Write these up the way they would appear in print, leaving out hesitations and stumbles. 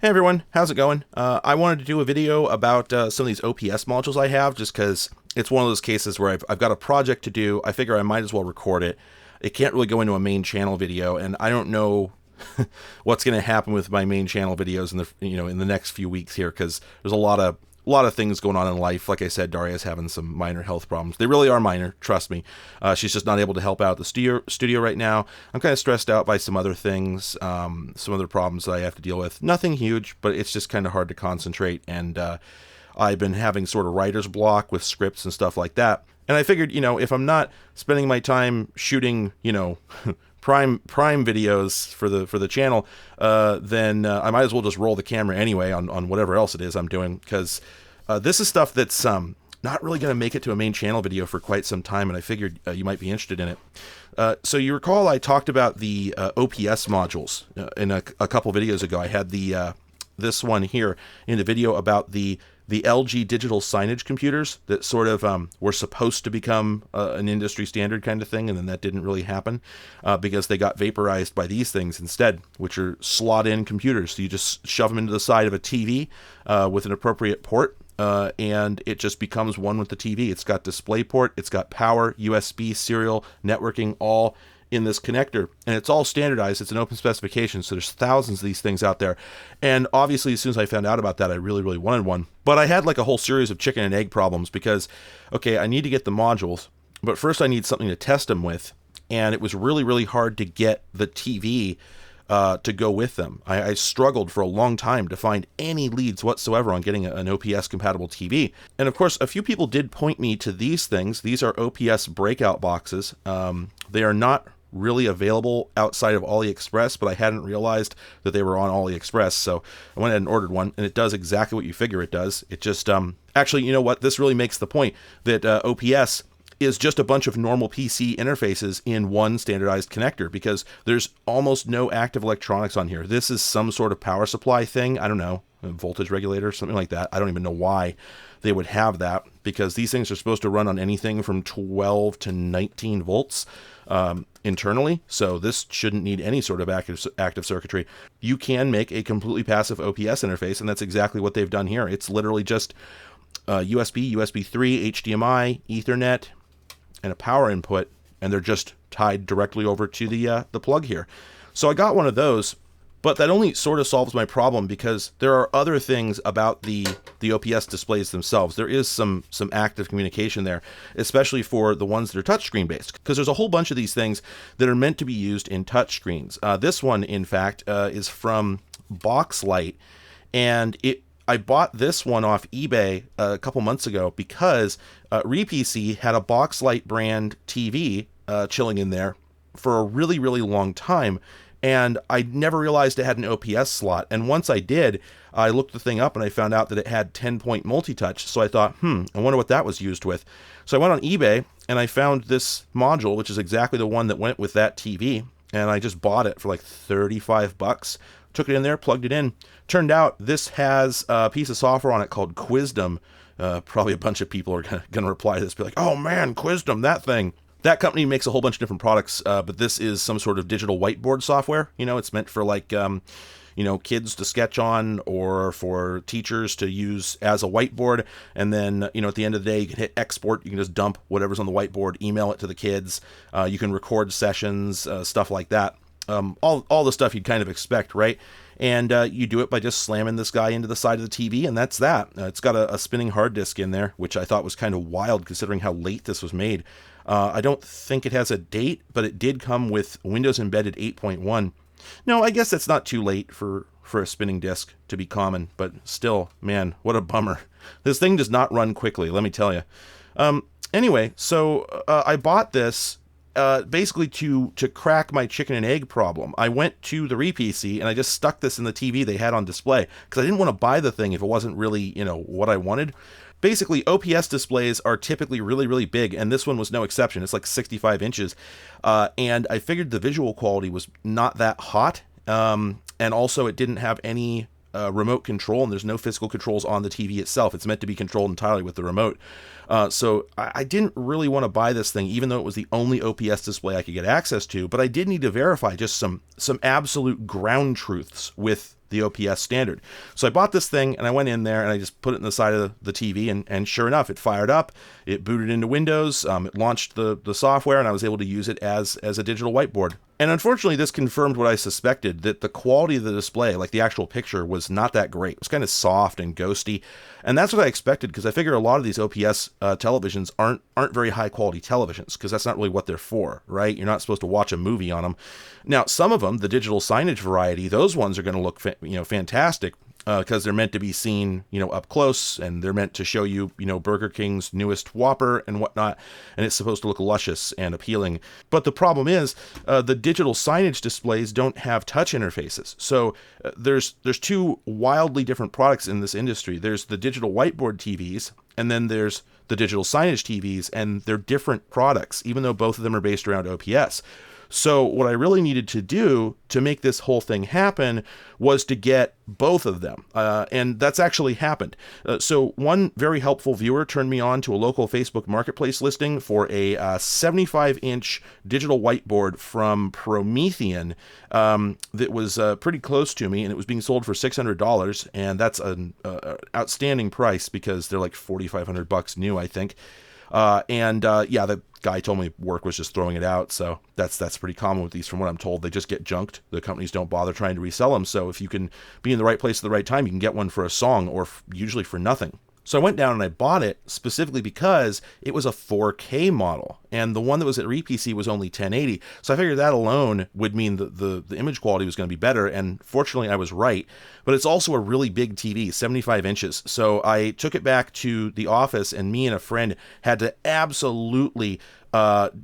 Hey everyone, how's it going? I wanted to do a video about some of these OPS modules I have, just because it's one of those cases where I've got a project to do. I figure I might as well record it. It can't really go into a main channel video, and I don't know what's going to happen with my main channel videos in the next few weeks here, because there's a lot of things going on in life. Like I said, Daria's having some minor health problems. They really are minor, trust me. She's just not able to help out at the studio right now. I'm kind of stressed out by some other things, some other problems that I have to deal with. Nothing huge, but it's just kind of hard to concentrate. And I've been having sort of writer's block with scripts and stuff like that. And I figured, if I'm not spending my time shooting, prime videos for the channel, then I might as well just roll the camera anyway on whatever else it is I'm doing, because this is stuff that's not really going to make it to a main channel video for quite some time, and I figured you might be interested in it. So you recall I talked about the OPS modules in a couple videos ago. I had the this one here in the video about the LG digital signage computers that sort of were supposed to become an industry standard kind of thing, and then that didn't really happen because they got vaporized by these things instead, which are slot-in computers. So you just shove them into the side of a TV with an appropriate port, and it just becomes one with the TV. It's got DisplayPort, it's got power, USB, serial, networking, all in this connector, and it's all standardized. It's an open specification, so there's thousands of these things out there. And obviously, as soon as I found out about that, I really, really wanted one. But I had like a whole series of chicken and egg problems because, okay, I need to get the modules, but first I need something to test them with, and it was really, really hard to get the TV to go with them. I struggled for a long time to find any leads whatsoever on getting an OPS compatible TV. And of course, a few people did point me to these things. These are OPS breakout boxes. They are not really available outside of AliExpress, but I hadn't realized that they were on AliExpress, so I went ahead and ordered one, and it does exactly what you figure it does. It just actually, you know what, this really makes the point that OPS is just a bunch of normal PC interfaces in one standardized connector, because there's almost no active electronics on here. This is some sort of power supply thing. I don't know, a voltage regulator, something like that. I don't even know why they would have that, because these things are supposed to run on anything from 12 to 19 volts internally, so this shouldn't need any sort of active circuitry. You can make a completely passive OPS interface, and that's exactly what they've done here. It's literally just USB, USB 3, HDMI, Ethernet, and a power input, and they're just tied directly over to the plug here. So I got one of those, but that only sort of solves my problem, because there are other things about the OPS displays themselves. There is some active communication there, especially for the ones that are touchscreen based, because there's a whole bunch of these things that are meant to be used in touchscreens. This one, in fact, is from Boxlight, and I bought this one off eBay a couple months ago because RePC had a Boxlight brand TV chilling in there for a really, really long time, and I never realized it had an OPS slot. And once I did, I looked the thing up and I found out that it had 10-point multi-touch. So I thought, I wonder what that was used with. So I went on eBay and I found this module, which is exactly the one that went with that TV. And I just bought it for like $35. Took it in there, plugged it in. Turned out this has a piece of software on it called Quizdom. Probably a bunch of people are going to reply to this, be like, oh man, Quizdom, that thing. That company makes a whole bunch of different products, but this is some sort of digital whiteboard software. It's meant for like, kids to sketch on, or for teachers to use as a whiteboard. And then, at the end of the day, you can hit export. You can just dump whatever's on the whiteboard, email it to the kids. You can record sessions, stuff like that. All the stuff you'd kind of expect, right? And you do it by just slamming this guy into the side of the TV, and that's that. It's got a spinning hard disk in there, which I thought was kind of wild considering how late this was made. I don't think it has a date, but it did come with Windows Embedded 8.1. No, I guess that's not too late for a spinning disk to be common, but still, man, what a bummer. This thing does not run quickly, let me tell you. Anyway, so I bought this basically to crack my chicken and egg problem. I went to the RePC and I just stuck this in the TV they had on display, because I didn't want to buy the thing if it wasn't really, what I wanted. Basically, OPS displays are typically really, really big, and this one was no exception. It's like 65 inches, and I figured the visual quality was not that hot, and also it didn't have any remote control, and there's no physical controls on the TV itself. It's meant to be controlled entirely with the remote. So I didn't really want to buy this thing, even though it was the only OPS display I could get access to, but I did need to verify just some absolute ground truths with the OPS standard. So I bought this thing and I went in there and I just put it in the side of the TV, and sure enough, it fired up, it booted into Windows, it launched the software, and I was able to use it as a digital whiteboard. And unfortunately, this confirmed what I suspected, that the quality of the display, like the actual picture, was not that great. It was kind of soft and ghosty. And that's what I expected, because I figure a lot of these OPS televisions aren't very high quality televisions, because that's not really what they're for, right? You're not supposed to watch a movie on them. Now, some of them, the digital signage variety, those ones are going to look fantastic, because they're meant to be seen, up close, and they're meant to show you, Burger King's newest Whopper and whatnot, and it's supposed to look luscious and appealing. But the problem is, the digital signage displays don't have touch interfaces. So there's two wildly different products in this industry. There's the digital whiteboard TVs, and then there's the digital signage TVs, and they're different products, even though both of them are based around OPS. So what I really needed to do to make this whole thing happen was to get both of them. And that's actually happened. So one very helpful viewer turned me on to a local Facebook Marketplace listing for a 75-inch digital whiteboard from Promethean that was pretty close to me, and it was being sold for $600. And that's an outstanding price, because they're like $4,500 new, I think. The guy told me work was just throwing it out. So that's pretty common with these, from what I'm told. They just get junked. The companies don't bother trying to resell them. So if you can be in the right place at the right time, you can get one for a song, or usually for nothing. So I went down and I bought it specifically because it was a 4K model, and the one that was at RePC was only 1080. So I figured that alone would mean that the image quality was going to be better, and fortunately I was right. But it's also a really big TV, 75 inches. So I took it back to the office, and me and a friend had to absolutely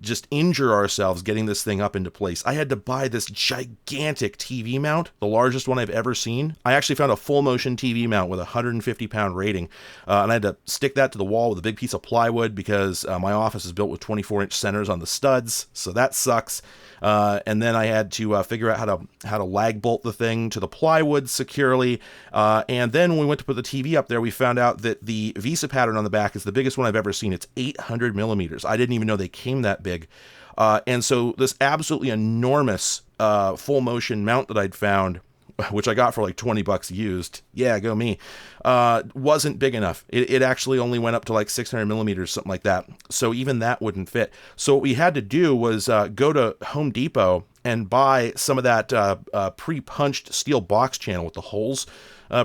just injure ourselves getting this thing up into place. I had to buy this gigantic TV mount, the largest one I've ever seen. I actually found a full motion TV mount with a 150-pound rating, and I had to stick that to the wall with a big piece of plywood, because my office is built with 24-inch centers on the studs, so that sucks. And then I had to figure out how to lag bolt the thing to the plywood securely. And then when we went to put the TV up there, we found out that the Visa pattern on the back is the biggest one I've ever seen. It's 800 millimeters. I didn't even know they came that big. And so this absolutely enormous full motion mount that I'd found, which I got for like $20 used, yeah, go me, wasn't big enough. It actually only went up to like 600 millimeters, something like that. So even that wouldn't fit. So what we had to do was go to Home Depot and buy some of that pre-punched steel box channel with the holes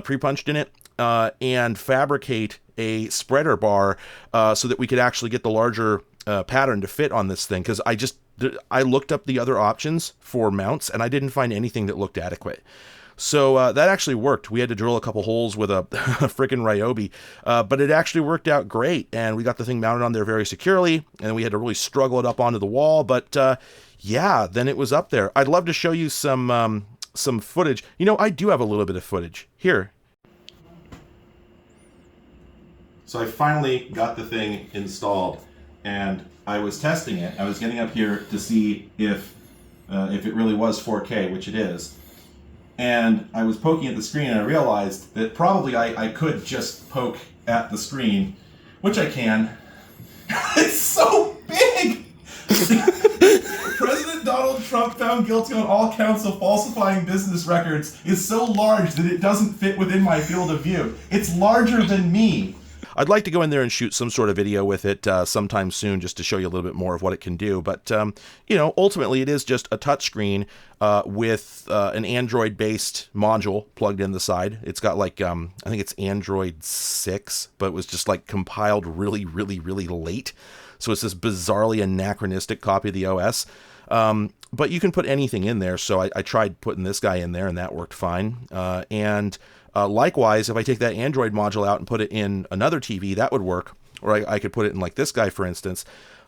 pre-punched in it, and fabricate a spreader bar so that we could actually get the larger pattern to fit on this thing. Because I looked up the other options for mounts, and I didn't find anything that looked adequate. So that actually worked. We had to drill a couple holes with a freaking Ryobi, but it actually worked out great, and we got the thing mounted on there very securely, and we had to really struggle it up onto the wall, but then it was up there. I'd love to show you some footage. I do have a little bit of footage. Here. So I finally got the thing installed, and I was testing it. I was getting up here to see if it really was 4K, which it is. And I was poking at the screen, and I realized that probably I could just poke at the screen, which I can. It's so big! President Donald Trump found guilty on all counts of falsifying business records is so large that it doesn't fit within my field of view. It's larger than me. I'd like to go in there and shoot some sort of video with it sometime soon, just to show you a little bit more of what it can do. But, ultimately it is just a touchscreen with an Android-based module plugged in the side. It's got I think it's Android 6, but it was just compiled really, really, really late. So it's this bizarrely anachronistic copy of the OS. But you can put anything in there. So I tried putting this guy in there, and that worked fine. Likewise, if I take that Android module out and put it in another TV, that would work. Or I could put it in this guy, for instance.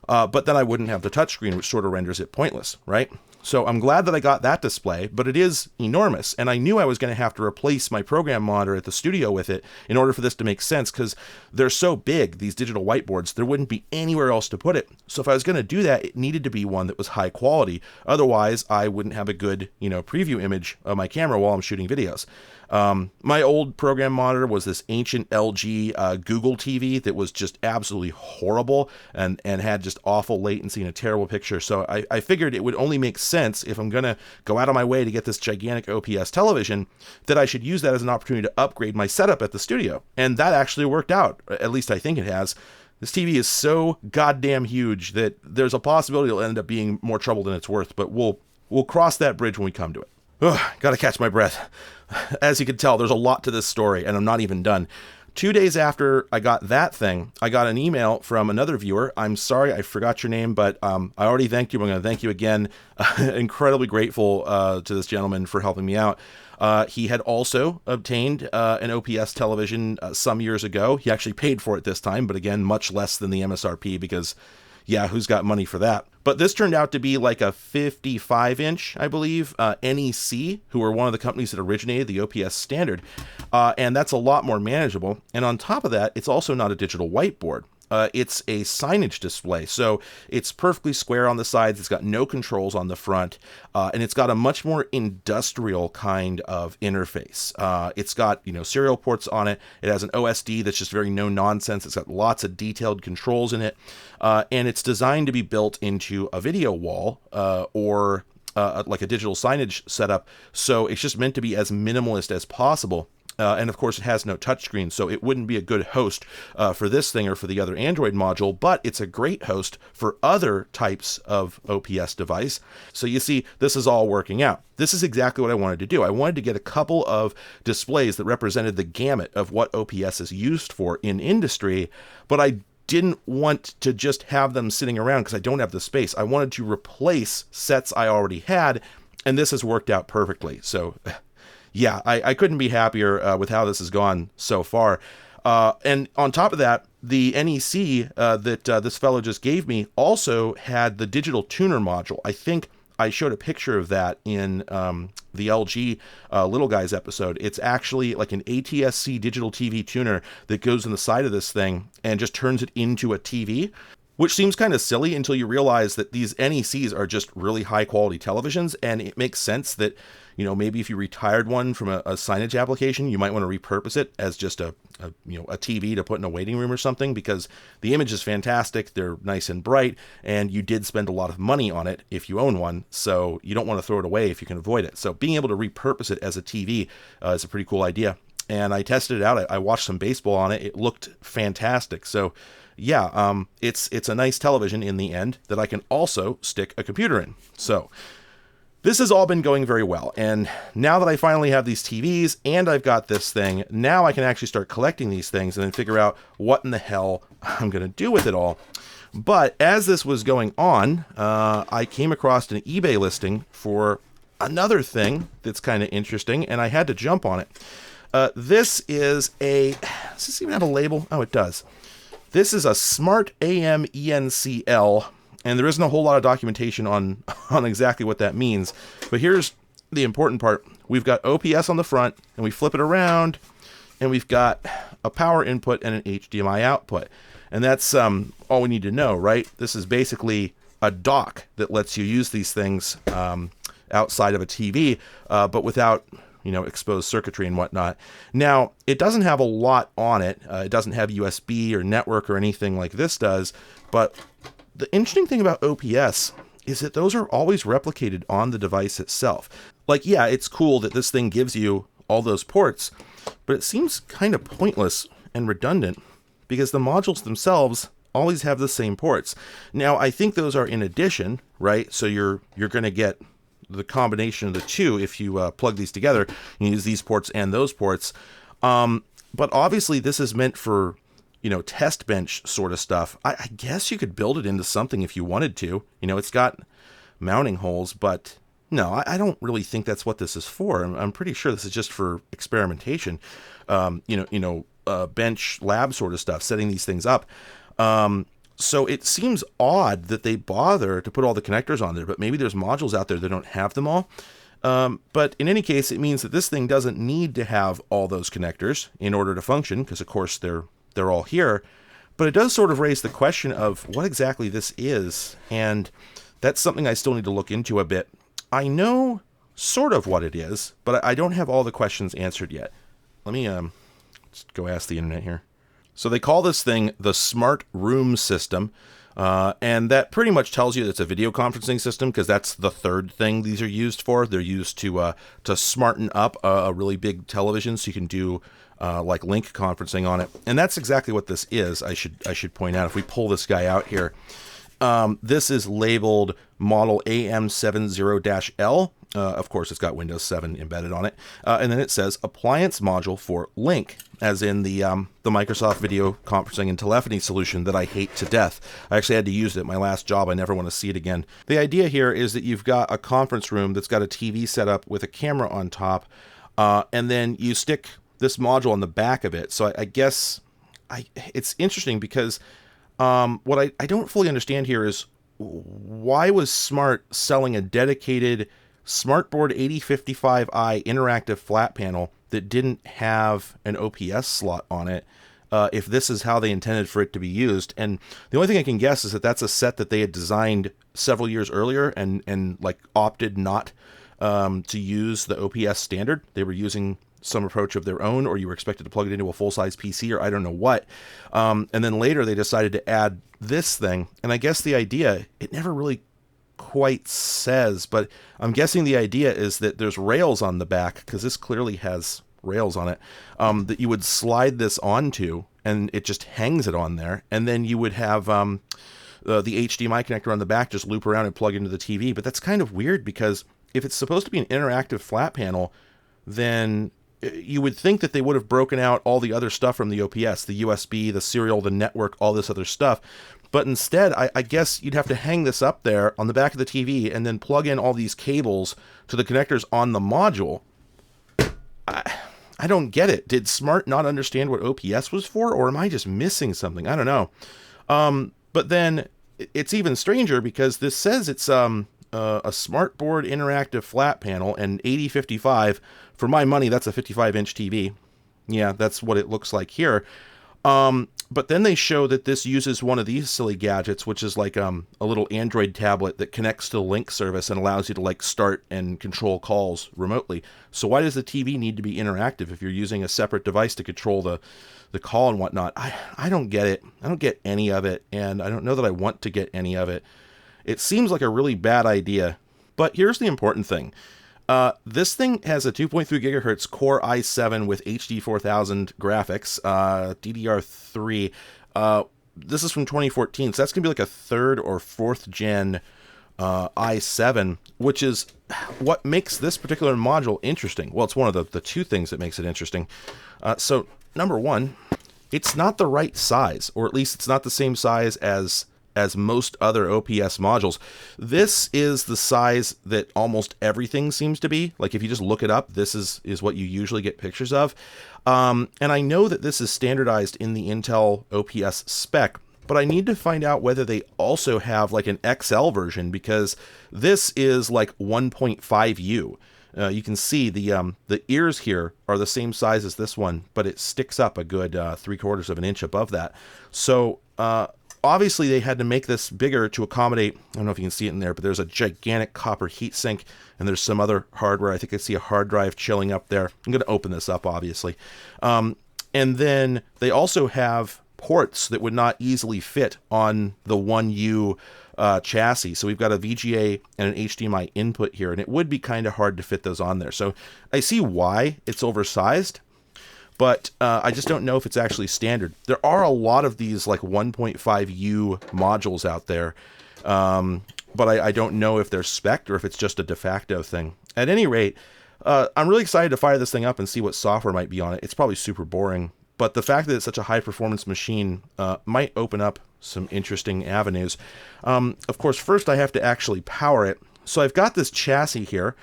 But then I wouldn't have the touchscreen, which sort of renders it pointless, right? So I'm glad that I got that display, but it is enormous. And I knew I was going to have to replace my program monitor at the studio with it in order for this to make sense, because they're so big, these digital whiteboards, there wouldn't be anywhere else to put it. So if I was going to do that, it needed to be one that was high quality. Otherwise, I wouldn't have a good, preview image of my camera while I'm shooting videos. My old program monitor was this ancient LG Google TV that was just absolutely horrible and had just awful latency and a terrible picture. So I figured it would only make sense, if I'm going to go out of my way to get this gigantic OPS television, that I should use that as an opportunity to upgrade my setup at the studio. And that actually worked out. At least I think it has. This TV is so goddamn huge that there's a possibility it'll end up being more trouble than it's worth, but we'll cross that bridge when we come to it. Ugh, gotta catch my breath. As you can tell, there's a lot to this story, and I'm not even done. 2 days after I got that thing, I got an email from another viewer. I'm sorry, I forgot your name, but I already thanked you. I'm going to thank you again. Incredibly grateful to this gentleman for helping me out. He had also obtained an OPS television some years ago. He actually paid for it this time, but again, much less than the MSRP because, yeah, who's got money for that? But this turned out to be like a 55-inch, I believe, NEC, who were one of the companies that originated the OPS standard. And that's a lot more manageable. And on top of that, it's also not a digital whiteboard. It's a signage display. So it's perfectly square on the sides. It's got no controls on the front. And it's got a much more industrial kind of interface. It's got, serial ports on it. It has an OSD that's just very no nonsense. It's got lots of detailed controls in it. And it's designed to be built into a video wall or like a digital signage setup. So it's just meant to be as minimalist as possible. And of course, it has no touchscreen, so it wouldn't be a good host for this thing or for the other Android module, but it's a great host for other types of OPS device. So you see, this is all working out. This is exactly what I wanted to do. I wanted to get a couple of displays that represented the gamut of what OPS is used for in industry, but I didn't want to just have them sitting around because I don't have the space. I wanted to replace sets I already had, and this has worked out perfectly. So yeah, I couldn't be happier with how this has gone so far. And on top of that, the NEC that this fellow just gave me also had the digital tuner module. I think I showed a picture of that in the LG Little Guys episode. It's actually like an ATSC digital TV tuner that goes in the side of this thing and just turns it into a TV, which seems kind of silly until you realize that these NECs are just really high quality televisions, and it makes sense that, maybe if you retired one from a signage application, you might want to repurpose it as just a TV to put in a waiting room or something, because the image is fantastic, they're nice and bright, and you did spend a lot of money on it if you own one, so you don't want to throw it away if you can avoid it. So being able to repurpose it as a TV is a pretty cool idea. And I tested it out. I watched some baseball on it. It looked fantastic. So yeah, it's a nice television in the end that I can also stick a computer in. So this has all been going very well. And now that I finally have these TVs and I've got this thing, now I can actually start collecting these things and then figure out what in the hell I'm going to do with it all. But as this was going on, I came across an eBay listing for another thing that's kind of interesting, and I had to jump on it. Does this even have a label? Oh, it does. This is a Smart AM ENCL, and there isn't a whole lot of documentation on exactly what that means. But here's the important part. We've got OPS on the front, and we flip it around, and we've got a power input and an HDMI output. And that's all we need to know, right? This is basically a dock that lets you use these things outside of a TV, but without exposed circuitry and whatnot. Now, it doesn't have a lot on it. It doesn't have USB or network or anything like this does. But the interesting thing about OPS is that those are always replicated on the device itself. Like, yeah, it's cool that this thing gives you all those ports, but it seems kind of pointless and redundant because the modules themselves always have the same ports. Now, I think those are in addition, right? So you're going to get the combination of the two if you plug these together. You use these ports and those ports. But obviously this is meant for, test bench sort of stuff. I guess you could build it into something if you wanted to. It's got mounting holes, but no, I don't really think that's what this is for. I'm pretty sure this is just for experimentation. Bench lab sort of stuff, setting these things up. So it seems odd that they bother to put all the connectors on there, but maybe there's modules out there that don't have them all. But in any case, it means that this thing doesn't need to have all those connectors in order to function, because of course they're all here. But it does sort of raise the question of what exactly this is, and that's something I still need to look into a bit. I know sort of what it is, but I don't have all the questions answered yet. Let me just go ask the internet here. So they call this thing the Smart Room System, and that pretty much tells you that it's a video conferencing system, because that's the third thing these are used for. They're used to smarten up a really big television so you can do like link conferencing on it, and that's exactly what this is. I should point out, if we pull this guy out here, this is labeled model AM70-L. Of course, it's got Windows 7 embedded on it. And then it says appliance module for Link, as in the Microsoft video conferencing and telephony solution that I hate to death. I actually had to use it at my last job. I never want to see it again. The idea here is that you've got a conference room that's got a TV set up with a camera on top, and then you stick this module on the back of it. So I guess it's interesting because what I don't fully understand here is, why was Smart selling a dedicated SmartBoard 8055i interactive flat panel that didn't have an OPS slot on it, if this is how they intended for it to be used? And the only thing I can guess is that that's a set that they had designed several years earlier and like opted not to use the OPS standard. They were using some approach of their own, or you were expected to plug it into a full-size PC, or I don't know what. And then later they decided to add this thing. And I guess the idea, it never really quite says, but I'm guessing the idea is that there's rails on the back, because this clearly has rails on it, that you would slide this onto, and it just hangs it on there. And then you would have the HDMI connector on the back just loop around and plug into the TV. But that's kind of weird, because if it's supposed to be an interactive flat panel, then you would think that they would have broken out all the other stuff from the OPS, the USB, the serial, the network, all this other stuff. But instead, I guess you'd have to hang this up there on the back of the TV and then plug in all these cables to the connectors on the module. I don't get it. Did Smart not understand what OPS was for, or am I just missing something? I don't know. But then it's even stranger, because this says it's a SmartBoard interactive flat panel and 8055. For my money, that's a 55-inch TV. Yeah, that's what it looks like here. But then they show that this uses one of these silly gadgets, which is like a little Android tablet that connects to the Link service and allows you to like start and control calls remotely. So why does the TV need to be interactive if you're using a separate device to control the call and whatnot? I don't get it. I don't get any of it, and I don't know that I want to get any of it. It seems like a really bad idea. But here's the important thing. This thing has a 2.3 gigahertz Core i7 with HD 4000 graphics, DDR3. This is from 2014, so that's going to be like a third or fourth gen i7, which is what makes this particular module interesting. Well, it's one of the two things that makes it interesting. So, number one, it's not the right size, or at least it's not the same size as most other OPS modules. This is the size that almost everything seems to be. Like if you just look it up, this is what you usually get pictures of. And I know that this is standardized in the Intel OPS spec, but I need to find out whether they also have like an XL version, because this is like 1.5U. You can see the ears here are the same size as this one, but it sticks up a good 3/4 of an inch above that. So obviously they had to make this bigger to accommodate, I don't know if you can see it in there, but there's a gigantic copper heatsink, and there's some other hardware. I think I see a hard drive chilling up there. I'm going to open this up, obviously. And then they also have ports that would not easily fit on the 1U chassis. So we've got a VGA and an HDMI input here, and it would be kind of hard to fit those on there. So I see why it's oversized, but I just don't know if it's actually standard. There are a lot of these like 1.5U modules out there, but I don't know if they're spec'd or if it's just a de facto thing. At any rate, I'm really excited to fire this thing up and see what software might be on it. It's probably super boring, but the fact that it's such a high-performance machine might open up some interesting avenues. Of course, first I have to actually power it. So I've got this chassis here,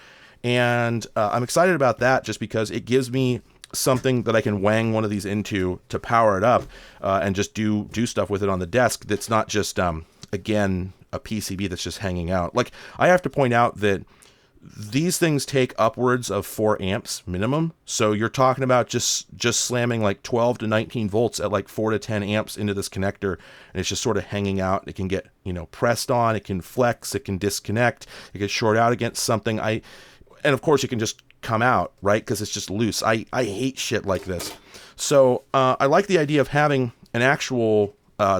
and I'm excited about that just because it gives me something that I can wang one of these into to power it up and just do stuff with it on the desk that's not just, again, a PCB that's just hanging out. Like, I have to point out that these things take upwards of 4 amps minimum. So you're talking about just slamming like 12 to 19 volts at like 4 to 10 amps into this connector, and it's just sort of hanging out. It can get, pressed on, it can flex, it can disconnect, it can short out against something. And of course you can just come out, right? Because it's just loose. I hate shit like this. So I like the idea of having an actual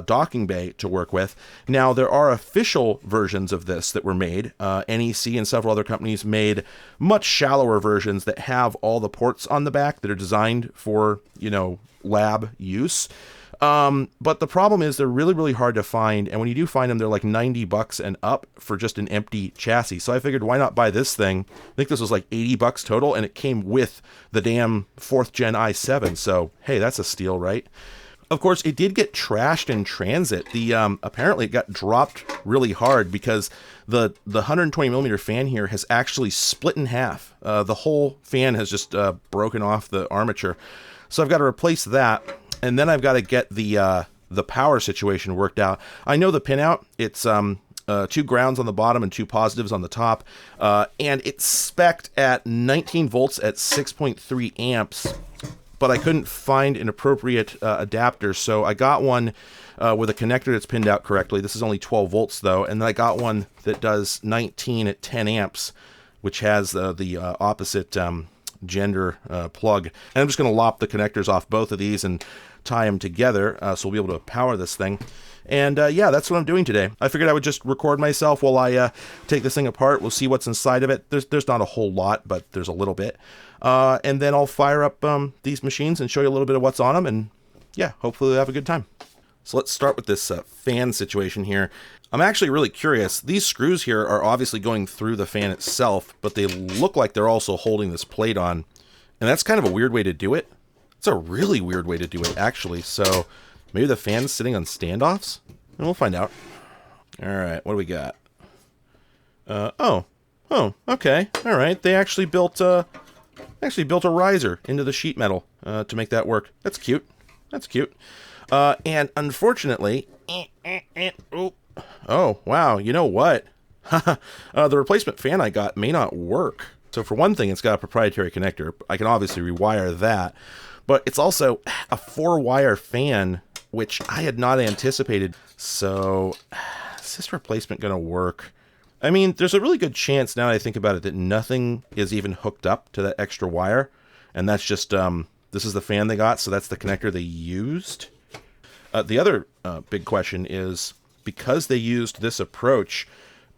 docking bay to work with. Now, there are official versions of this that were made. NEC and several other companies made much shallower versions that have all the ports on the back that are designed for, lab use. But the problem is they're really, really hard to find. And when you do find them, they're like $90 and up for just an empty chassis. So I figured, why not buy this thing? I think this was like $80 total, and it came with the damn 4th gen i7. So, hey, that's a steal, right? Of course, it did get trashed in transit. Apparently it got dropped really hard because the 120 millimeter fan here has actually split in half. The whole fan has just broken off the armature. So I've got to replace that, and then I've got to get the power situation worked out. I know the pinout. It's 2 grounds on the bottom and 2 positives on the top, and it's spec'd at 19 volts at 6.3 amps. But I couldn't find an appropriate adapter, so I got one with a connector that's pinned out correctly. This is only 12 volts, though, and then I got one that does 19 at 10 amps, which has the opposite gender plug. And I'm just going to lop the connectors off both of these and tie them together, so we'll be able to power this thing. And yeah, that's what I'm doing today. I figured I would just record myself while I take this thing apart. We'll see what's inside of it. There's not a whole lot, but there's a little bit. And then I'll fire up these machines and show you a little bit of what's on them. And yeah, hopefully we'll have a good time. So let's start with this fan situation here. I'm actually really curious. These screws here are obviously going through the fan itself, but they look like they're also holding this plate on. And that's kind of a weird way to do it. It's a really weird way to do it, actually. So maybe the fan's sitting on standoffs? And we'll find out. All right, what do we got? Oh, okay. All right, they actually built a riser into the sheet metal to make that work. That's cute. That's cute. And unfortunately, oh, wow, you know what? The replacement fan I got may not work. So for one thing, it's got a proprietary connector. I can obviously rewire that. But it's also a 4-wire fan, which I had not anticipated. So is this replacement going to work? I mean, there's a really good chance, now that I think about it, that nothing is even hooked up to that extra wire. And that's just, this is the fan they got, so that's the connector they used. The other big question is, because they used this approach,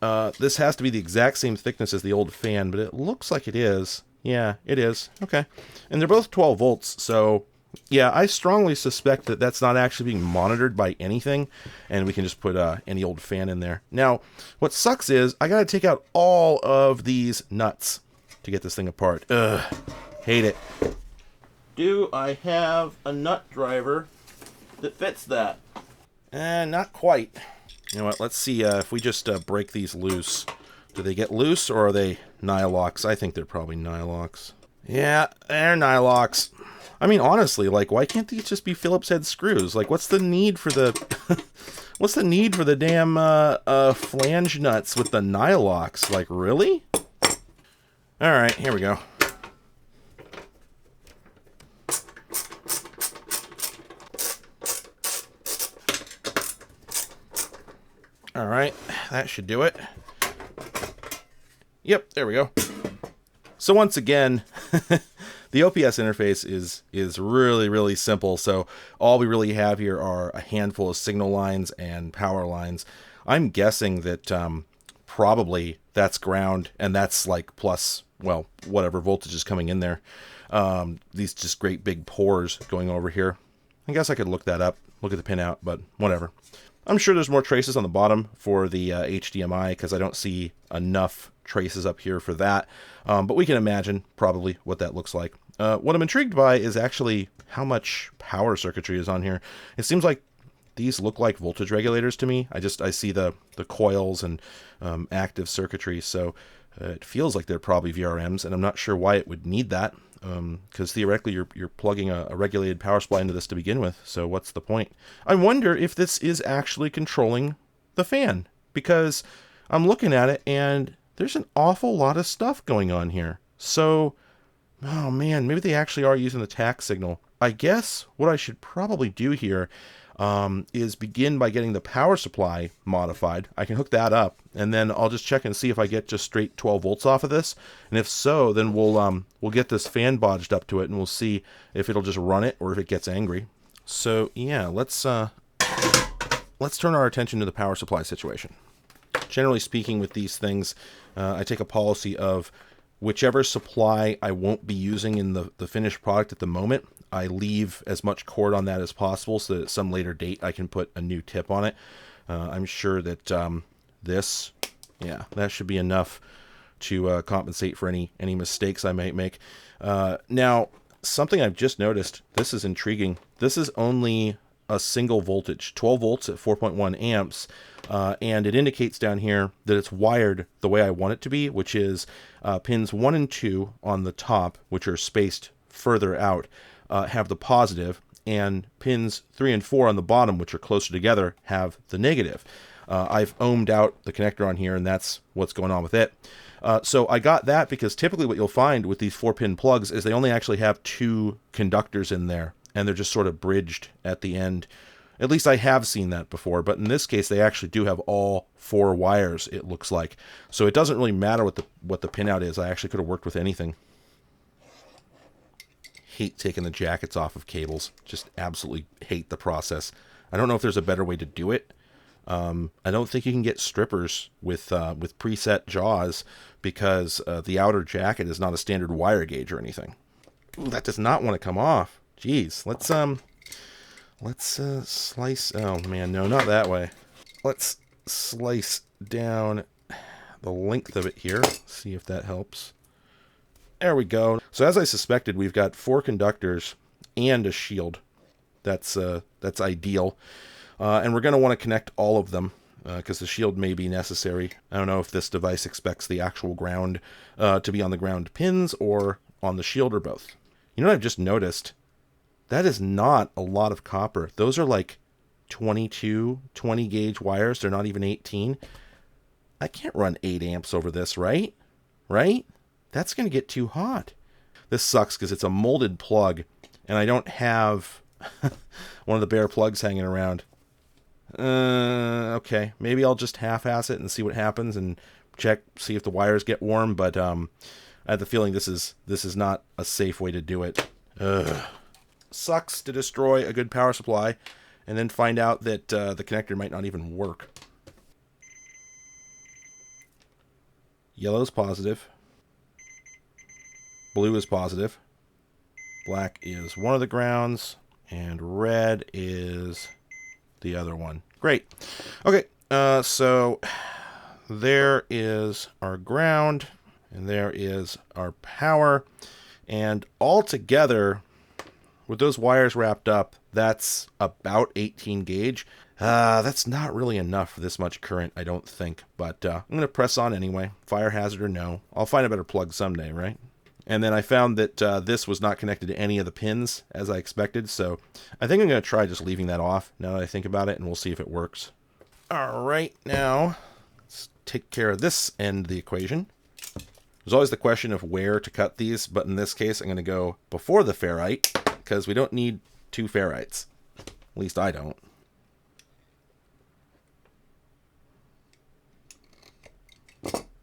this has to be the exact same thickness as the old fan, but it looks like it is. Yeah, it is. Okay. And they're both 12 volts, so yeah, I strongly suspect that that's not actually being monitored by anything, and we can just put any old fan in there. Now, what sucks is I got to take out all of these nuts to get this thing apart. Ugh, hate it. Do I have a nut driver that fits that? Not quite. You know what, let's see if we just break these loose. Do they get loose, or are they nylocks? I think they're probably nylocks. Yeah, they're nylocks. I mean, honestly, like, why can't these just be Phillips head screws? Like, what's the need for the what's the need for the damn flange nuts with the nylocks? Like, really? All right, here we go. All right, that should do it. Yep, there we go. So once again, the OPS interface is really, really simple. So all we really have here are a handful of signal lines and power lines. I'm guessing that probably that's ground, and that's like plus, well, whatever voltage is coming in there. These just great big pores going over here. I guess I could look that up, look at the pinout, but whatever. I'm sure there's more traces on the bottom for the HDMI, because I don't see enough traces up here for that. But we can imagine probably what that looks like. What I'm intrigued by is actually how much power circuitry is on here. It seems like these look like voltage regulators to me. I see the coils and active circuitry, so it feels like they're probably VRMs, and I'm not sure why it would need that, because theoretically you're plugging a regulated power supply into this to begin with, so what's the point? I wonder if this is actually controlling the fan, because I'm looking at it and there's an awful lot of stuff going on here. So, oh man, maybe they actually are using the tach signal. I guess what I should probably do here is begin by getting the power supply modified. I can hook that up, and then I'll just check and see if I get just straight 12 volts off of this. And if so, then we'll get this fan bodged up to it, and we'll see if it'll just run it or if it gets angry. So yeah, let's turn our attention to the power supply situation. Generally speaking, with these things, I take a policy of whichever supply I won't be using in the finished product at the moment, I leave as much cord on that as possible so that at some later date I can put a new tip on it. I'm sure that that should be enough to compensate for any mistakes I might make. Now, something I've just noticed, this is intriguing. This is only a single voltage, 12 volts at 4.1 amps, and it indicates down here that it's wired the way I want it to be, which is pins 1 and 2 on the top, which are spaced further out, have the positive, and pins 3 and 4 on the bottom, which are closer together, have the negative. I've ohmed out the connector on here, and that's what's going on with it. So I got that because typically what you'll find with these 4-pin plugs is they only actually have 2 conductors in there, and they're just sort of bridged at the end. At least I have seen that before, but in this case they actually do have all 4 wires, it looks like. So it doesn't really matter what the pinout is. I actually could have worked with anything. Hate taking the jackets off of cables. Just absolutely hate the process. I don't know if there's a better way to do it. I don't think you can get strippers with preset jaws because the outer jacket is not a standard wire gauge or anything. Ooh, that does not want to come off. Jeez, let's slice. Oh man, no, not that way. Let's slice down the length of it here. See if that helps. There we go. So as I suspected, we've got 4 conductors and a shield. That's ideal. And we're going to want to connect all of them because the shield may be necessary. I don't know if this device expects the actual ground to be on the ground pins or on the shield or both. You know what I've just noticed? That is not a lot of copper. Those are like 22, 20 gauge wires. They're not even 18. I can't run 8 amps over this, right? Right? That's going to get too hot. This sucks because it's a molded plug, and I don't have one of the bare plugs hanging around. Okay, maybe I'll just half-ass it and see what happens and see if the wires get warm, but I have the feeling this is not a safe way to do it. Sucks to destroy a good power supply and then find out that the connector might not even work. Yellow's positive. Blue is positive. Black is one of the grounds, and red is the other one. Great. Okay, so there is our ground, and there is our power, and all together, with those wires wrapped up, that's about 18 gauge. That's not really enough for this much current, I don't think, but I'm going to press on anyway. Fire hazard or no. I'll find a better plug someday, right? And then I found that this was not connected to any of the pins as I expected, so I think I'm going to try just leaving that off now that I think about it, and we'll see if it works. All right, now let's take care of this end of the equation. There's always the question of where to cut these, but in this case I'm going to go before the ferrite because we don't need 2 ferrites. At least I don't.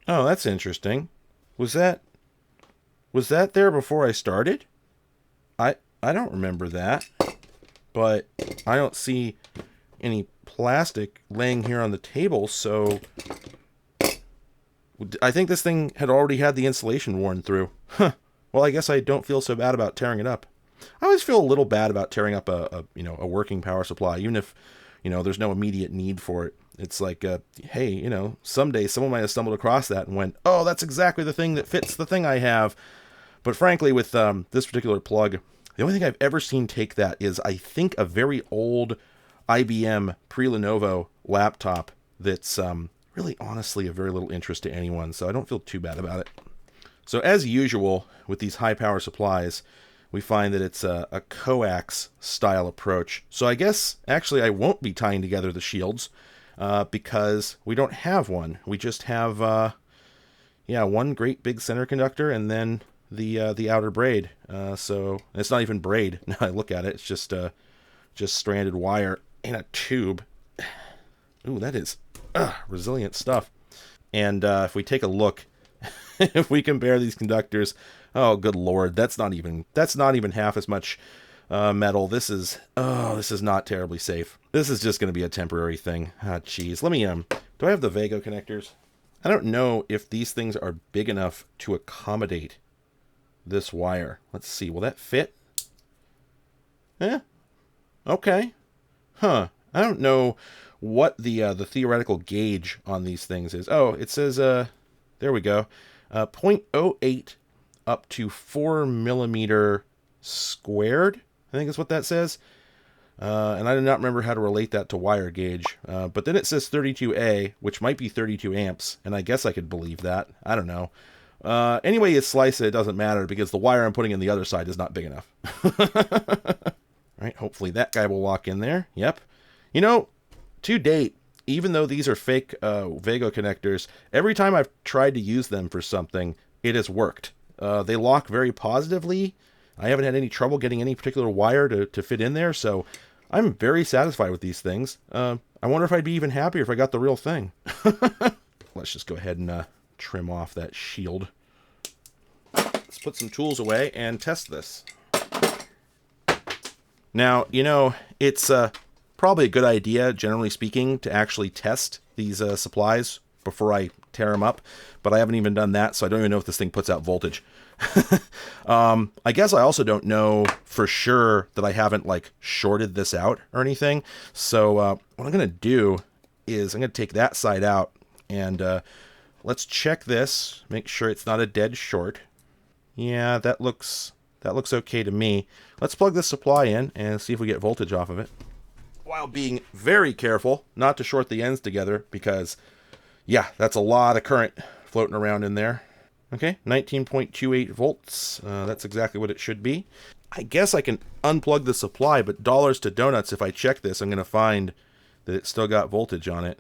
Oh, that's interesting. Was that there before I started? I don't remember that. But I don't see any plastic laying here on the table, so I think this thing had already had the insulation worn through. Huh. Well, I guess I don't feel so bad about tearing it up. I always feel a little bad about tearing up a working power supply, even if, there's no immediate need for it. It's like, hey, someday someone might have stumbled across that and went, oh, that's exactly the thing that fits the thing I have. But frankly, with this particular plug, the only thing I've ever seen take that is, I think, a very old IBM pre-Lenovo laptop that's really, honestly, of very little interest to anyone, so I don't feel too bad about it. So as usual with these high-power supplies, we find that it's a coax style approach. So I guess, actually, I won't be tying together the shields because we don't have one. We just have, one great big center conductor and then the outer braid. So it's not even braid. Now I look at it, it's just stranded wire in a tube. Ooh, that is resilient stuff. And if we take a look, if we compare these conductors, oh good lord, that's not even half as much metal. This is not terribly safe. This is just going to be a temporary thing. Ah, jeez. Let me do I have the Vago connectors? I don't know if these things are big enough to accommodate this wire. Let's see. Will that fit? Okay. Huh. I don't know what the theoretical gauge on these things is. Oh, it says there we go. 0.08 up to 4 millimeter squared, I think is what that says. And I do not remember how to relate that to wire gauge. But then it says 32A, which might be 32 amps, and I guess I could believe that. I don't know. Anyway you slice it, it doesn't matter, because the wire I'm putting in the other side is not big enough. All right, hopefully that guy will walk in there. Yep. You know, to date, even though these are fake Vago connectors, every time I've tried to use them for something, it has worked. They lock very positively. I haven't had any trouble getting any particular wire to fit in there, so I'm very satisfied with these things. I wonder if I'd be even happier if I got the real thing. Let's just go ahead and trim off that shield. Let's put some tools away and test this. Now, you know, it's probably a good idea, generally speaking, to actually test these supplies before I tear them up, but I haven't even done that, so I don't even know if this thing puts out voltage. I guess I also don't know for sure that I haven't like shorted this out or anything. So what I'm going to do is I'm going to take that side out and let's check this, make sure it's not a dead short. Yeah, that looks okay to me. Let's plug this supply in and see if we get voltage off of it, while being very careful not to short the ends together, because yeah, that's a lot of current floating around in there. Okay, 19.28 volts. That's exactly what it should be. I guess I can unplug the supply, but dollars to donuts, if I check this, I'm going to find that it's still got voltage on it.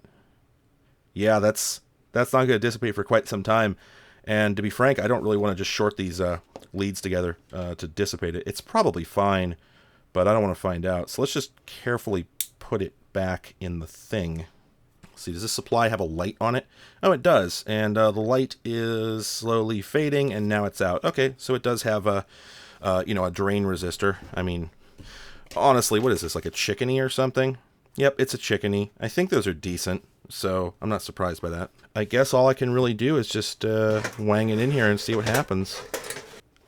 Yeah, that's not going to dissipate for quite some time. And to be frank, I don't really want to just short these leads together to dissipate it. It's probably fine, but I don't want to find out. So let's just carefully put it back in the thing. See, does this supply have a light on it? Oh, it does. And the light is slowly fading, and now it's out. Okay, so it does have a, a drain resistor. I mean, honestly, what is this, like a chickeny or something? Yep, it's a chickeny. I think those are decent, so I'm not surprised by that. I guess all I can really do is just wang it in here and see what happens.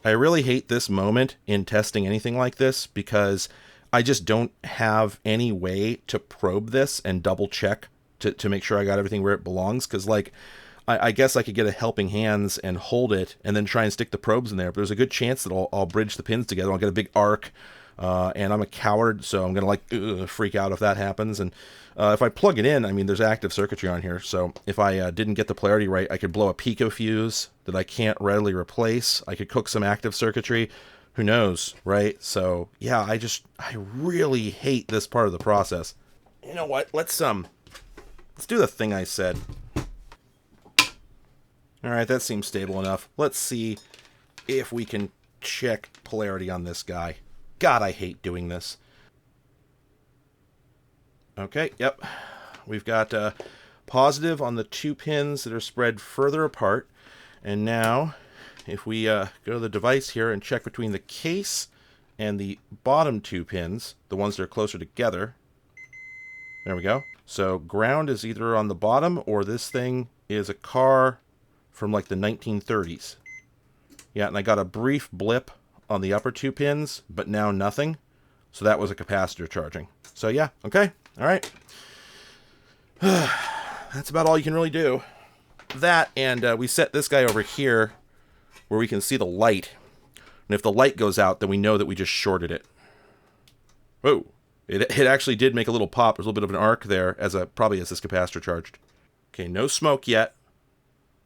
I really hate this moment in testing anything like this, because I just don't have any way to probe this and double check to make sure I got everything where it belongs. Because, like, I guess I could get a helping hands and hold it and then try and stick the probes in there. But there's a good chance that I'll bridge the pins together. I'll get a big arc. And I'm a coward, so I'm going to, freak out if that happens. And if I plug it in, I mean, there's active circuitry on here. So if I didn't get the polarity right, I could blow a pico fuse that I can't readily replace. I could cook some active circuitry. Who knows, right? So, yeah, I really hate this part of the process. You know what? Let's do the thing I said. All right, that seems stable enough. Let's see if we can check polarity on this guy. God, I hate doing this. Okay, yep. We've got positive on the two pins that are spread further apart. And now, if we go to the device here and check between the case and the bottom two pins, the ones that are closer together. There we go. So ground is either on the bottom, or this thing is a car from like the 1930s. Yeah, and I got a brief blip on the upper two pins, but now nothing. So that was a capacitor charging. So yeah, okay, all right. That's about all you can really do. That, and we set this guy over here where we can see the light. And if the light goes out, then we know that we just shorted it. Whoa. It actually did make a little pop. There's a little bit of an arc there, probably as this capacitor charged. Okay, no smoke yet.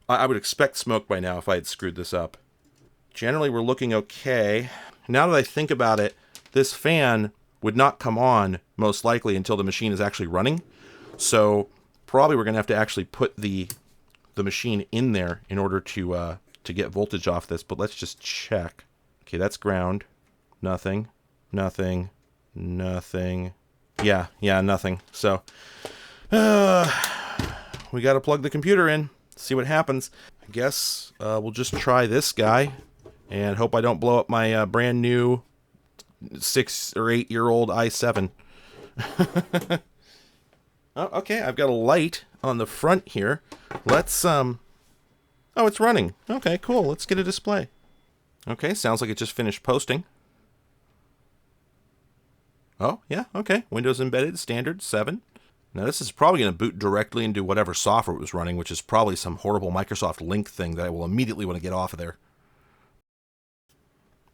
I would expect smoke by now if I had screwed this up. Generally, we're looking okay. Now that I think about it, this fan would not come on, most likely, until the machine is actually running. So probably we're going to have to actually put the machine in there in order to to get voltage off this, but let's just check. Okay, that's ground. Nothing. Nothing. Nothing. Yeah, nothing. So, we got to plug the computer in, see what happens. I guess we'll just try this guy and hope I don't blow up my brand new 6 or 8 year old i7. Oh, okay, I've got a light on the front here. Let's, oh, it's running. Okay, cool. Let's get a display. Okay, sounds like it just finished posting. Oh, yeah, okay. Windows Embedded, standard, 7. Now, this is probably going to boot directly into whatever software it was running, which is probably some horrible Microsoft Link thing that I will immediately want to get off of there.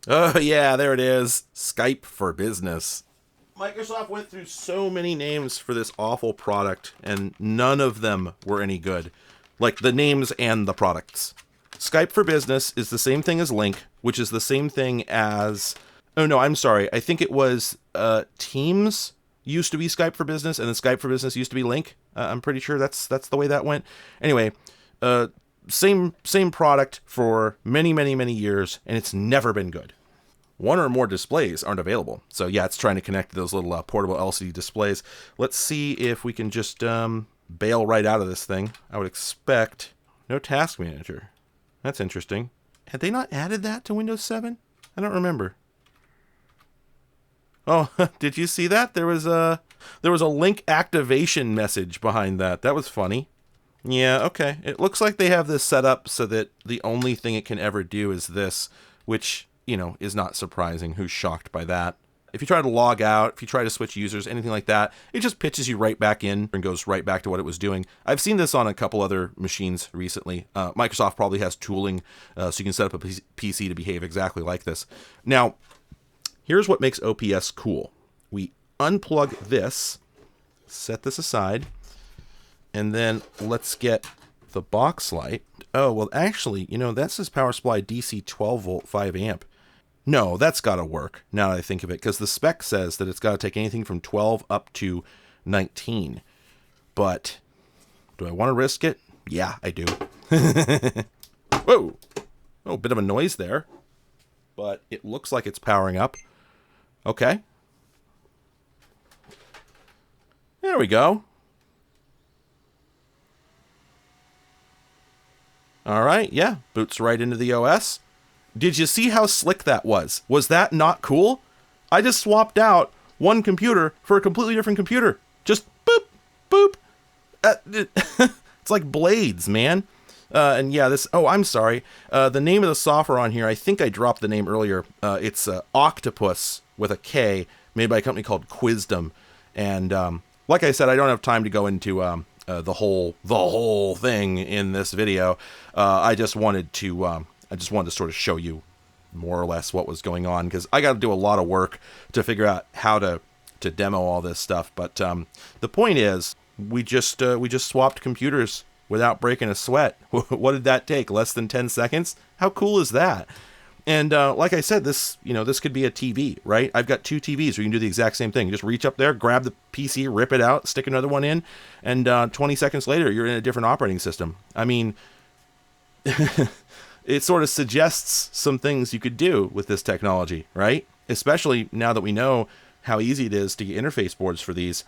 Oh, yeah, there it is. Skype for Business. Microsoft went through so many names for this awful product, and none of them were any good. Like, the names and the products. Skype for Business is the same thing as Link, which is the same thing as... Oh, no, I'm sorry. I think it was Teams used to be Skype for Business, and then Skype for Business used to be Link. I'm pretty sure that's the way that went. Anyway, same product for many, many, many years, and it's never been good. One or more displays aren't available. So yeah, it's trying to connect to those little portable LCD displays. Let's see if we can just bail right out of this thing. I would expect no task manager. That's interesting. Had they not added that to Windows 7? I don't remember. Oh, did you see that? There was a link activation message behind that. That was funny. Yeah, okay. It looks like they have this set up so that the only thing it can ever do is this, which, you know, is not surprising. Who's shocked by that? If you try to log out, if you try to switch users, anything like that, it just pitches you right back in and goes right back to what it was doing. I've seen this on a couple other machines recently. Microsoft probably has tooling so you can set up a PC to behave exactly like this. Now, here's what makes OPS cool. We unplug this, set this aside, and then let's get the box light. Oh, well, actually, you know, that says power supply DC 12 volt 5 amp. No, that's got to work, now that I think of it, because the spec says that it's got to take anything from 12 up to 19. But do I want to risk it? Yeah, I do. Whoa! Oh, a bit of a noise there. But it looks like it's powering up. Okay. There we go. All right, yeah, boots right into the OS. Did you see how slick that was? Was that not cool? I just swapped out one computer for a completely different computer. Just boop, boop. It's like blades, man. And yeah, this... Oh, I'm sorry. The name of the software on here, I think I dropped the name earlier. It's Octopus with a K, made by a company called Quizdom. And like I said, I don't have time to go into the whole thing in this video. I just wanted to sort of show you more or less what was going on, because I got to do a lot of work to figure out how to demo all this stuff. But the point is, we just swapped computers without breaking a sweat. What did that take? Less than 10 seconds? How cool is that? And like I said, this could be a TV, right? I've got 2 TVs where you can do the exact same thing. You just reach up there, grab the PC, rip it out, stick another one in, and 20 seconds later, you're in a different operating system. I mean, it sort of suggests some things you could do with this technology, right? Especially now that we know how easy it is to get interface boards for these.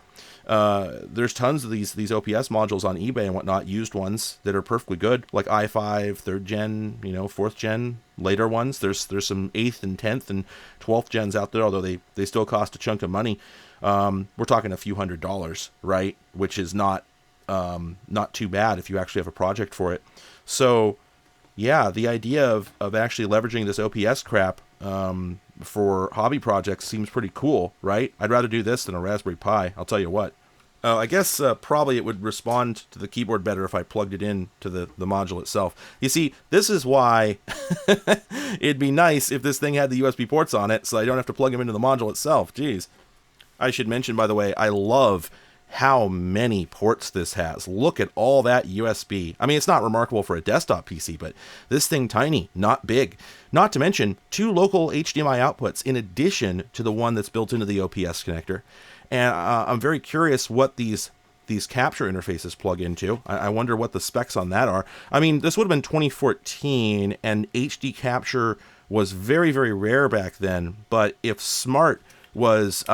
There's tons of these OPS modules on eBay and whatnot, used ones that are perfectly good, like i5, 3rd gen, 4th gen, later ones. There's some 8th and 10th and 12th gens out there, although they still cost a chunk of money. We're talking a few $100s, right? Which is not too bad if you actually have a project for it. So yeah, the idea of actually leveraging this OPS crap for hobby projects seems pretty cool, right? I'd rather do this than a Raspberry Pi, I'll tell you what. I guess probably it would respond to the keyboard better if I plugged it in to the module itself. You see, this is why it'd be nice if this thing had the USB ports on it, so I don't have to plug them into the module itself. Jeez. I should mention, by the way, I love how many ports this has. Look at all that USB. I mean, it's not remarkable for a desktop PC, but this thing tiny, not big. Not to mention 2 local HDMI outputs in addition to the one that's built into the OPS connector. And I'm very curious what these these capture interfaces plug into. I wonder what the specs on that are. I mean, this would have been 2014, and HD capture was very, very rare back then. But if Smart was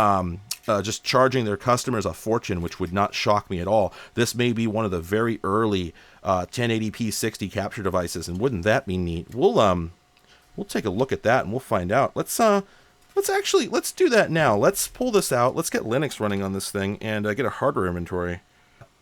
just charging their customers a fortune, which would not shock me at all, this may be one of the very early 1080p 60 capture devices, and wouldn't that be neat? We'll take a look at that and we'll find out. Let's do that now. Let's pull this out. Let's get Linux running on this thing and get a hardware inventory.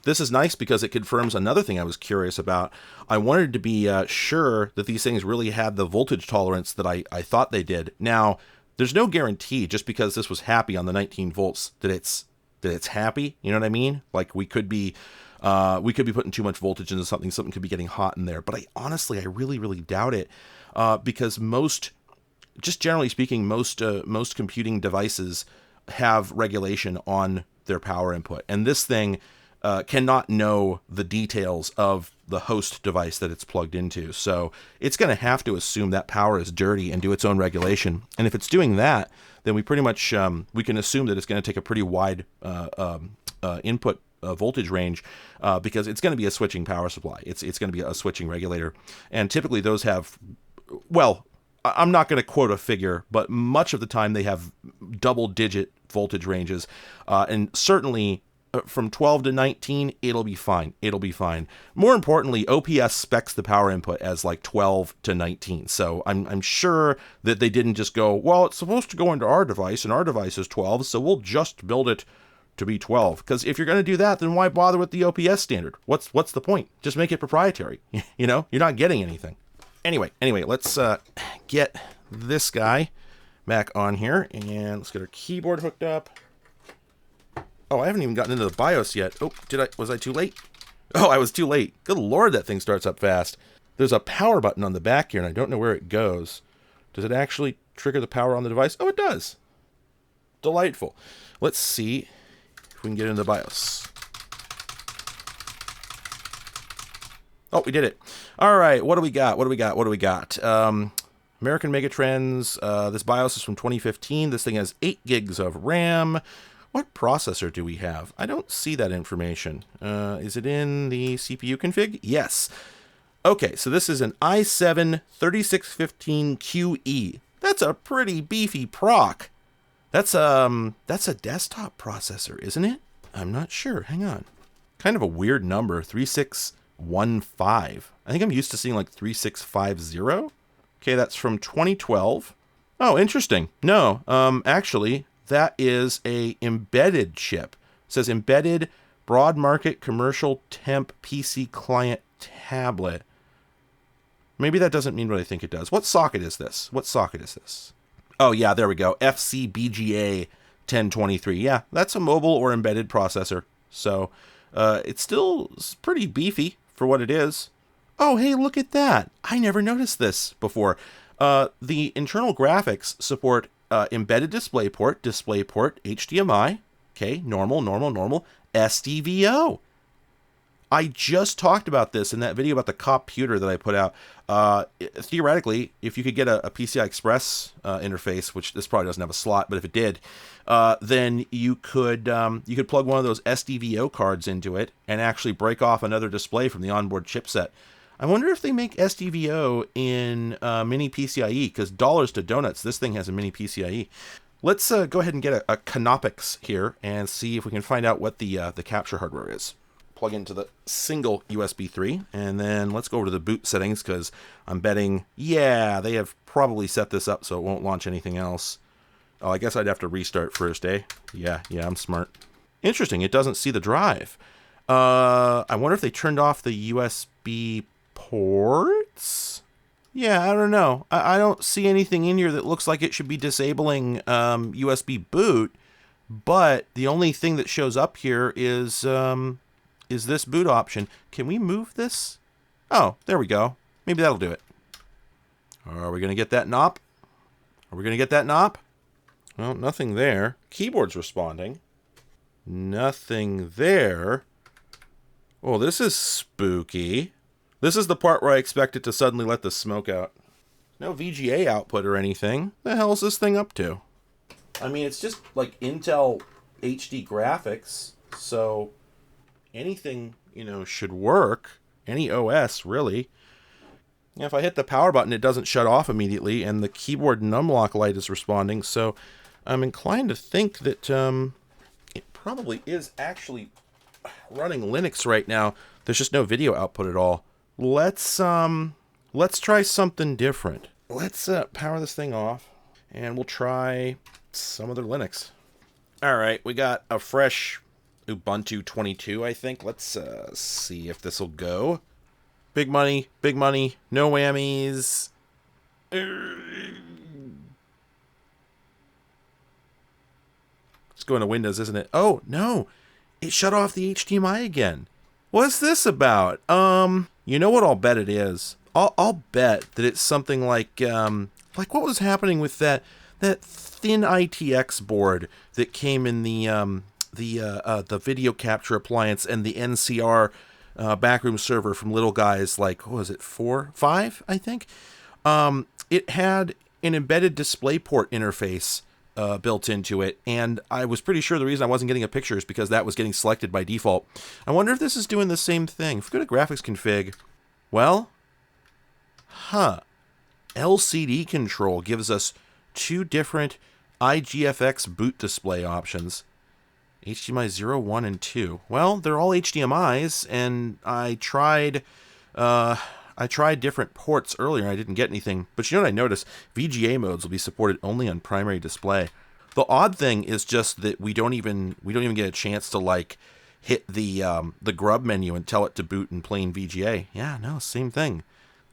This is nice because it confirms another thing I was curious about. I wanted to be sure that these things really had the voltage tolerance that I thought they did. Now, there's no guarantee just because this was happy on the 19 volts that it's happy. You know what I mean? Like we could be putting too much voltage into something. Something could be getting hot in there. But I really, really doubt it because just generally speaking, most computing devices have regulation on their power input, and this thing cannot know the details of the host device that it's plugged into. So it's going to have to assume that power is dirty and do its own regulation. And if it's doing that, then we pretty much we can assume that it's going to take a pretty wide input voltage range because it's going to be a switching power supply. It's going to be a switching regulator, and typically those have, well, I'm not going to quote a figure, but much of the time they have double-digit voltage ranges, and certainly from 12 to 19, it'll be fine. It'll be fine. More importantly, OPS specs the power input as like 12 to 19. So I'm sure that they didn't just go, well, it's supposed to go into our device, and our device is 12, so we'll just build it to be 12. Because if you're going to do that, then why bother with the OPS standard? What's the point? Just make it proprietary. You know, you're not getting anything. Anyway, let's get this guy back on here, and let's get our keyboard hooked up. Oh, I haven't even gotten into the BIOS yet. Oh, was I too late? Oh, I was too late. Good Lord, that thing starts up fast. There's a power button on the back here, and I don't know where it goes. Does it actually trigger the power on the device? Oh, it does. Delightful. Let's see if we can get into the BIOS. Oh, we did it. All right, what do we got? American Megatrends. This BIOS is from 2015. This thing has 8 gigs of RAM. What processor do we have? I don't see that information. Is it in the CPU config? Yes. Okay, so this is an i7 3615QE. That's a pretty beefy proc. That's a desktop processor, isn't it? I'm not sure. Hang on. Kind of a weird number, 3615. I think I'm used to seeing like 3650. Okay, that's from 2012. Oh, interesting. No, actually, that is a embedded chip. It says embedded broad market commercial temp PC client tablet. Maybe that doesn't mean what I think it does. What socket is this? Oh yeah, there we go. FCBGA 1023. Yeah, that's a mobile or embedded processor. So it's still pretty beefy for what it is. Oh, hey, look at that. I never noticed this before. The internal graphics support embedded DisplayPort, HDMI, okay, normal, SDVO. I just talked about this in that video about the computer that I put out. Theoretically, if you could get a PCI Express interface, which this probably doesn't have a slot, but if it did, then you could plug one of those SDVO cards into it and actually break off another display from the onboard chipset. I wonder if they make SDVO in mini PCIe, because dollars to donuts, this thing has a mini PCIe. Let's go ahead and get a Canopix here and see if we can find out what the capture hardware is. Plug into the single USB 3, and then let's go over to the boot settings, because I'm betting, yeah, they have probably set this up so it won't launch anything else. Oh, I guess I'd have to restart first, eh? Yeah, I'm smart. Interesting, it doesn't see the drive. I wonder if they turned off the USB ports? Yeah, I don't know. I don't see anything in here that looks like it should be disabling USB boot, but the only thing that shows up here is this boot option. Can we move this? Oh, there we go. Maybe that'll do it. Are we going to get that NOP? Well, nothing there. Keyboard's responding. Nothing there. Oh, this is spooky. This is the part where I expect it to suddenly let the smoke out. No VGA output or anything. The hell is this thing up to? I mean, it's just like Intel HD graphics, so anything, should work. Any OS, really. If I hit the power button, it doesn't shut off immediately, and the keyboard numlock light is responding, so I'm inclined to think that it probably is actually running Linux right now. There's just no video output at all. Let's try something different. Let's power this thing off, and we'll try some other Linux. All right, we got a fresh Ubuntu 22, I think. Let's see if this will go. Big money, no whammies. It's going to Windows, isn't it? Oh, no. It shut off the HDMI again. What's this about? You know what I'll bet it is? I'll bet that it's something like what was happening with that thin ITX board that came in the video capture appliance and the NCR backroom server from little guys like, what was it, 4, 5, I think? It had an embedded DisplayPort interface built into it, and I was pretty sure the reason I wasn't getting a picture is because that was getting selected by default. I wonder if this is doing the same thing. If we go to graphics config, well, LCD control gives us 2 different IGFX boot display options. HDMI 0, 1, and 2. Well, they're all HDMIs, and I tried different ports earlier. I didn't get anything. But you know what I noticed? VGA modes will be supported only on primary display. The odd thing is just that we don't even get a chance to hit the grub menu and tell it to boot in plain VGA. Yeah, no, same thing.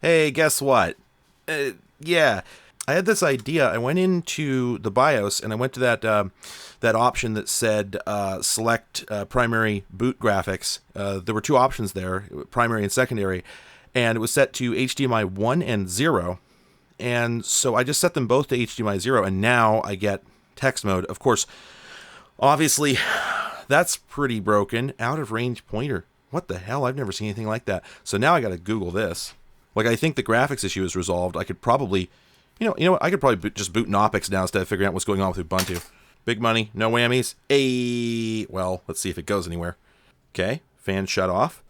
Hey, guess what? Yeah. I had this idea. I went into the BIOS and I went to that option that said select primary boot graphics. There were 2 options there, primary and secondary, and it was set to HDMI 1 and 0. And so I just set them both to HDMI 0, and now I get text mode. Of course, obviously, that's pretty broken. Out of range pointer. What the hell? I've never seen anything like that. So now I got to Google this. I think the graphics issue is resolved. I could probably... You know what? I could probably just boot Knoppix now instead of figuring out what's going on with Ubuntu. Big money, no whammies. Well, let's see if it goes anywhere. Okay, fan shut off.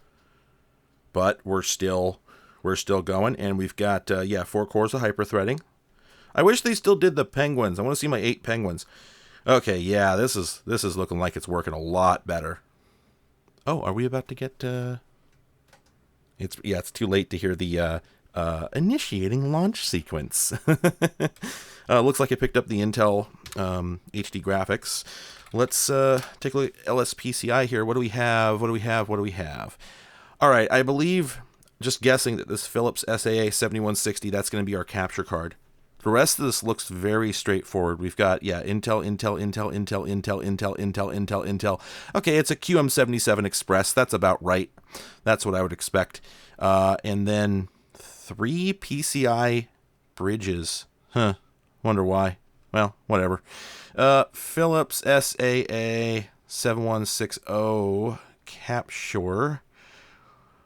But we're still going, and we've got 4 cores of hyperthreading. I wish they still did the penguins. I want to see my 8 penguins. Okay, yeah, this is looking like it's working a lot better. Oh, are we about to get? It's too late to hear the. Initiating launch sequence. Looks like I picked up the Intel HD graphics. Let's take a look at LSPCI here. What do we have? All right, I believe, just guessing, that this Philips SAA 7160, that's going to be our capture card. The rest of this looks very straightforward. We've got, Intel. Okay, it's a QM77 Express. That's about right. That's what I would expect. And then 3 PCI bridges. Wonder why. Well, whatever. Philips SAA 7160 capture.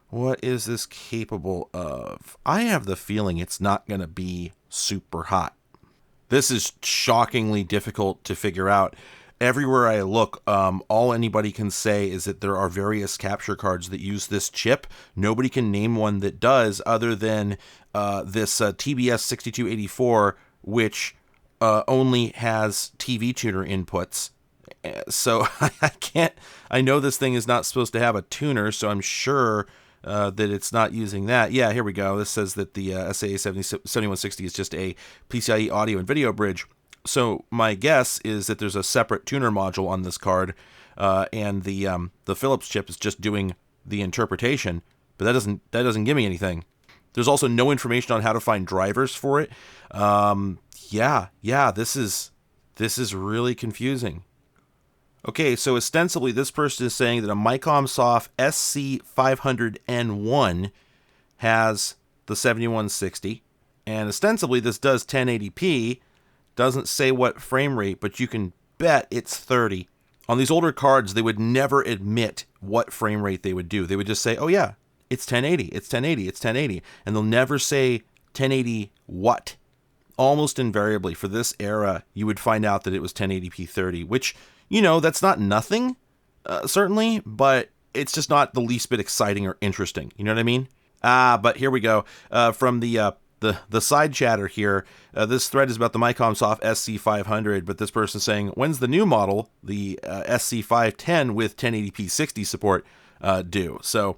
What is this capable of? I have the feeling it's not going to be super hot. This is shockingly difficult to figure out. Everywhere I look, all anybody can say is that there are various capture cards that use this chip. Nobody can name one that does, other than this TBS 6284, which only has TV tuner inputs. So I know this thing is not supposed to have a tuner, so I'm sure that it's not using that. Yeah, here we go. This says that the SAA 7160 is just a PCIe audio and video bridge. So my guess is that there's a separate tuner module on this card, and the Philips chip is just doing the interpretation, but that doesn't give me anything. There's also no information on how to find drivers for it. This is really confusing. Okay, so ostensibly this person is saying that a Micomsoft SC500N1 has the 7160, and ostensibly this does 1080p. Doesn't say what frame rate, but you can bet it's 30. On these older cards, they would never admit what frame rate they would do. They would just say, oh yeah, it's 1080, it's 1080, it's 1080. And they'll never say 1080 what. Almost invariably, for this era, you would find out that it was 1080p 30, which, that's not nothing, certainly, but it's just not the least bit exciting or interesting. You know what I mean? But here we go. From the side chatter here, this thread is about the Micomsoft SC500, but this person's saying, when's the new model, the SC510 with 1080p 60 support, due? So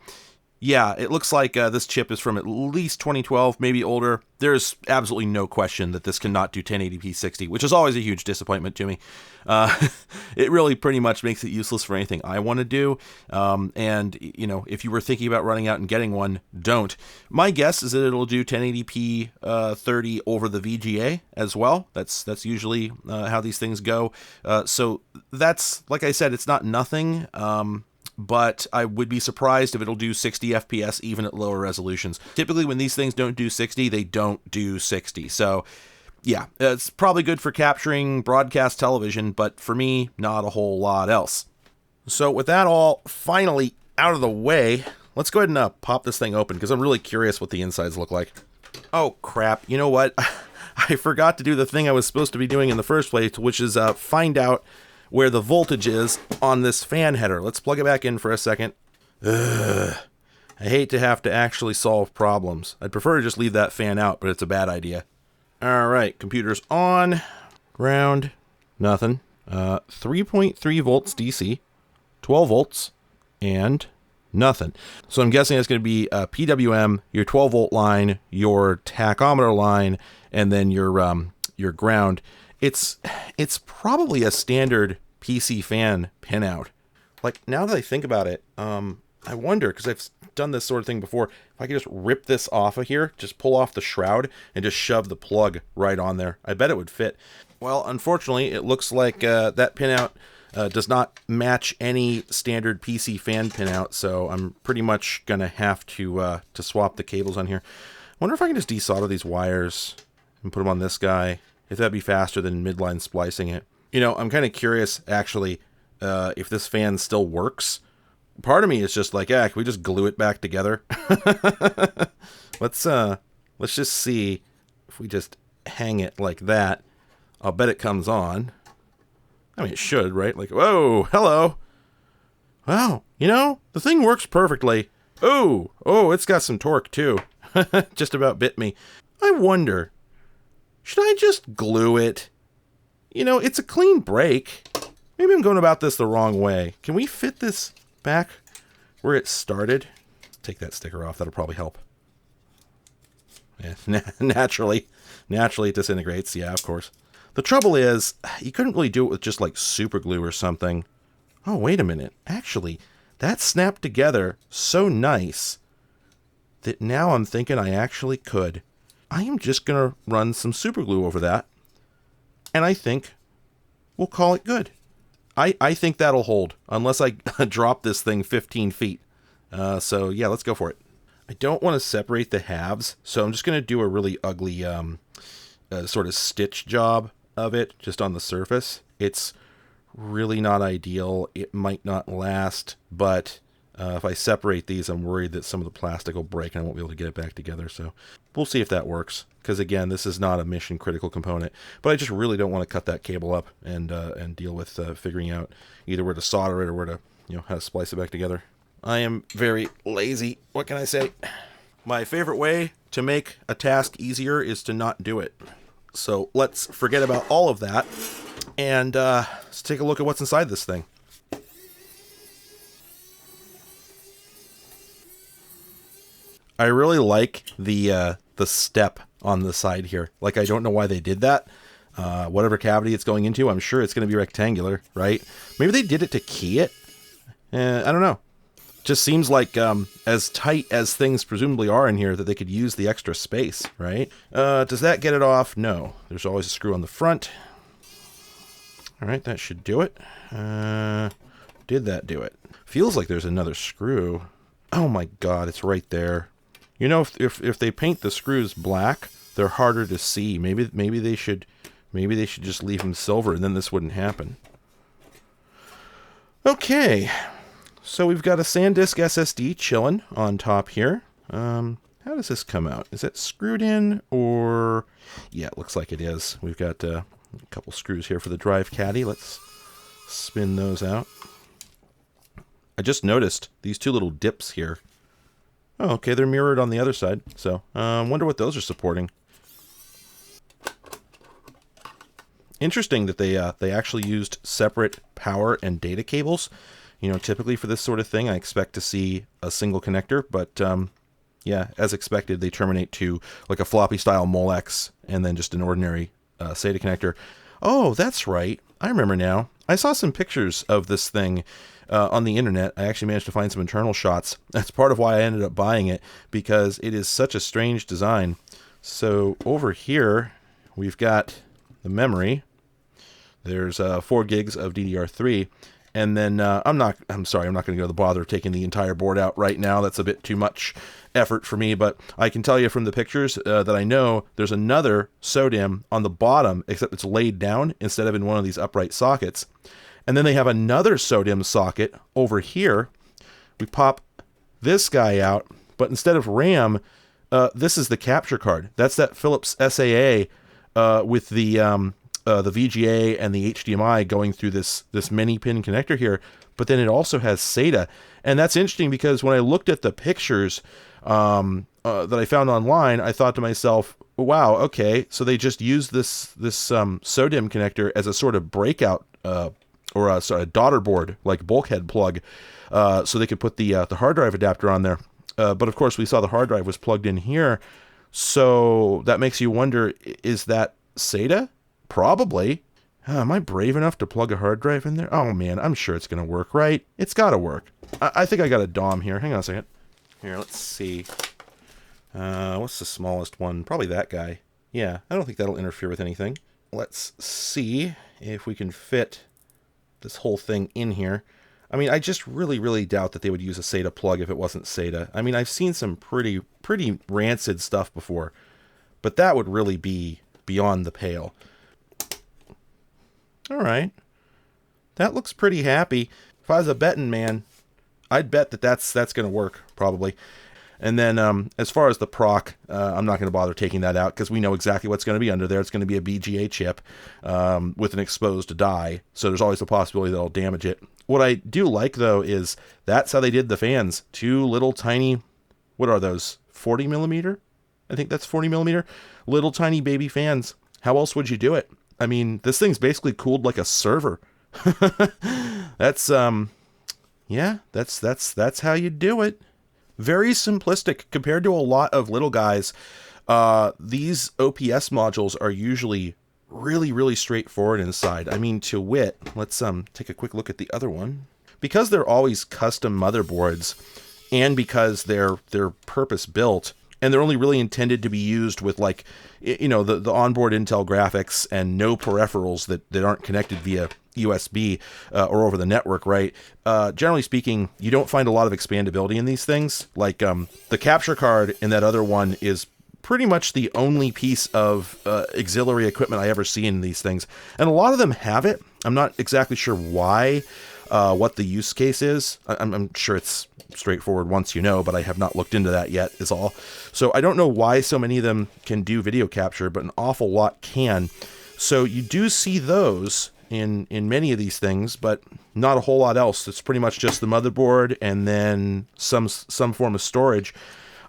yeah, it looks like this chip is from at least 2012, maybe older. There's absolutely no question that this cannot do 1080p 60, which is always a huge disappointment to me. It really pretty much makes it useless for anything I want to do. And, you know, if you were thinking about running out and getting one, don't. My guess is that it'll do 1080p 30 over the VGA as well. That's usually how these things go. So that's, like I said, it's not nothing. But I would be surprised if it'll do 60 FPS even at lower resolutions. Typically, when these things don't do 60, they don't do 60. So, yeah, it's probably good for capturing broadcast television, but for me, not a whole lot else. So with that all finally out of the way, let's go ahead and pop this thing open, because I'm really curious what the insides look like. Oh, crap. You know what? I forgot to do the thing I was supposed to be doing in the first place, which is find out where the voltage is on this fan header. Let's plug it back in for a second. Ugh. I hate to have to actually solve problems. I'd prefer to just leave that fan out, but it's a bad idea. All right, computer's on. Ground, nothing. 3.3 volts DC, 12 volts, and nothing. So I'm guessing it's going to be PWM, your 12 volt line, your tachometer line, and then your ground. It's probably a standard PC fan pinout. Like, now that I think about it, I wonder, because I've done this sort of thing before, if I could just rip this off of here, just pull off the shroud, and just shove the plug right on there. I bet it would fit. Well, unfortunately, it looks like that pinout does not match any standard PC fan pinout, so I'm pretty much going to have to swap the cables on here. I wonder if I can just desolder these wires and put them on this guy, if that'd be faster than midline splicing it. You know, I'm kind of curious, actually, if this fan still works. Part of me is just like, can we just glue it back together? Let's just see if we just hang it like that. I'll bet it comes on. I mean, it should, right? Like, whoa, hello. Wow, you know, the thing works perfectly. Oh, it's got some torque, too. Just about bit me. I wonder, should I just glue it? You know, it's a clean break. Maybe I'm going about this the wrong way. Can we fit this back where it started? Take that sticker off. That'll probably help. Yeah, naturally it disintegrates. Yeah, of course. The trouble is, you couldn't really do it with just like super glue or something. Oh, wait a minute. Actually, that snapped together so nice that now I'm thinking I actually could. I am just going to run some super glue over that, and I think we'll call it good. I think that'll hold, unless I drop this thing 15 feet. So yeah, let's go for it. I don't want to separate the halves, so I'm just going to do a really ugly sort of stitch job of it just on the surface. It's really not ideal. It might not last, but if I separate these, I'm worried that some of the plastic will break and I won't be able to get it back together. So we'll see if that works, because again, this is not a mission critical component, but I just really don't want to cut that cable up and deal with figuring out either where to solder it or where to, how to splice it back together. I am very lazy. What can I say? My favorite way to make a task easier is to not do it. So let's forget about all of that and let's take a look at what's inside this thing. I really like the step on the side here. Like, I don't know why they did that. Whatever cavity it's going into, I'm sure it's going to be rectangular, right? Maybe they did it to key it. I don't know. Just seems like as tight as things presumably are in here that they could use the extra space, right? Does that get it off? No. There's always a screw on the front. All right, that should do it. Did that do it? Feels like there's another screw. Oh my God, it's right there. You know, if they paint the screws black, they're harder to see. Maybe they should just leave them silver, and then this wouldn't happen. Okay, so we've got a SanDisk SSD chilling on top here. How does this come out? Is it screwed in, or yeah, it looks like it is. We've got a couple screws here for the drive caddy. Let's spin those out. I just noticed these two little dips here. Oh, okay, they're mirrored on the other side. So, wonder what those are supporting. Interesting that they actually used separate power and data cables. You know, typically for this sort of thing, I expect to see a single connector, but yeah, as expected, they terminate to like a floppy style Molex and then just an ordinary SATA connector. Oh, that's right. I remember now. I saw some pictures of this thing on the internet. I actually managed to find some internal shots. That's part of why I ended up buying it, because it is such a strange design. So over here, we've got the memory. There's 4 gigs of DDR3. And then I'm sorry, I'm not going to go to the bother of taking the entire board out right now. That's a bit too much effort for me, but I can tell you from the pictures that I know there's another SODIMM on the bottom, except it's laid down instead of in one of these upright sockets. And then they have another SODIMM socket over here. We pop this guy out, but instead of RAM, this is the capture card. That's that Philips SAA with the VGA and the HDMI going through this mini pin connector here, but then it also has SATA. And that's interesting because when I looked at the pictures that I found online, I thought to myself, wow, okay, so they just used this SODIMM connector as a sort of breakout or a daughter board, like bulkhead plug, so they could put the hard drive adapter on there. But of course, we saw the hard drive was plugged in here, so that makes you wonder, is that SATA? Probably. Am I brave enough to plug a hard drive in there? Oh man, I'm sure it's going to work, right? It's got to work. I think I got a DOM here. Hang on a second. Here, let's see. What's the smallest one? Probably that guy. Yeah, I don't think that'll interfere with anything. Let's see if we can fit this whole thing in here. I mean, I just really doubt that they would use a SATA plug if it wasn't SATA. I mean, I've seen some pretty rancid stuff before, but that would really be beyond the pale. All right, that looks pretty happy. If I was a betting man, I'd bet that's going to work probably. And then as far as the proc, I'm not going to bother taking that out because we know exactly what's going to be under there. It's going to be a BGA chip with an exposed die, so there's always a possibility that I'll damage it. What I do like though is that's how they did the fans. 2 little tiny, what are those? 40 millimeter? I think that's 40 millimeter. Little tiny baby fans. How else would you do it? I mean, this thing's basically cooled like a server. That's yeah, that's how you do it. Very simplistic compared to a lot of little guys. These OPS modules are usually really straightforward inside. I mean, to wit, let's take a quick look at the other one. Because they're always custom motherboards, and because they're purpose built, and they're only really intended to be used with, like, you know, the onboard Intel graphics and no peripherals that aren't connected via USB or over the network, right? Generally speaking, you don't find a lot of expandability in these things. Like the capture card in that other one is pretty much the only piece of auxiliary equipment I ever see in these things. And a lot of them have it. I'm not exactly sure why, what the use case is. I'm sure it's straightforward once you know, but I have not looked into that yet, is all. So I don't know why so many of them can do video capture, but an awful lot can. So you do see those in many of these things, but not a whole lot else. It's pretty much just the motherboard and then some form of storage.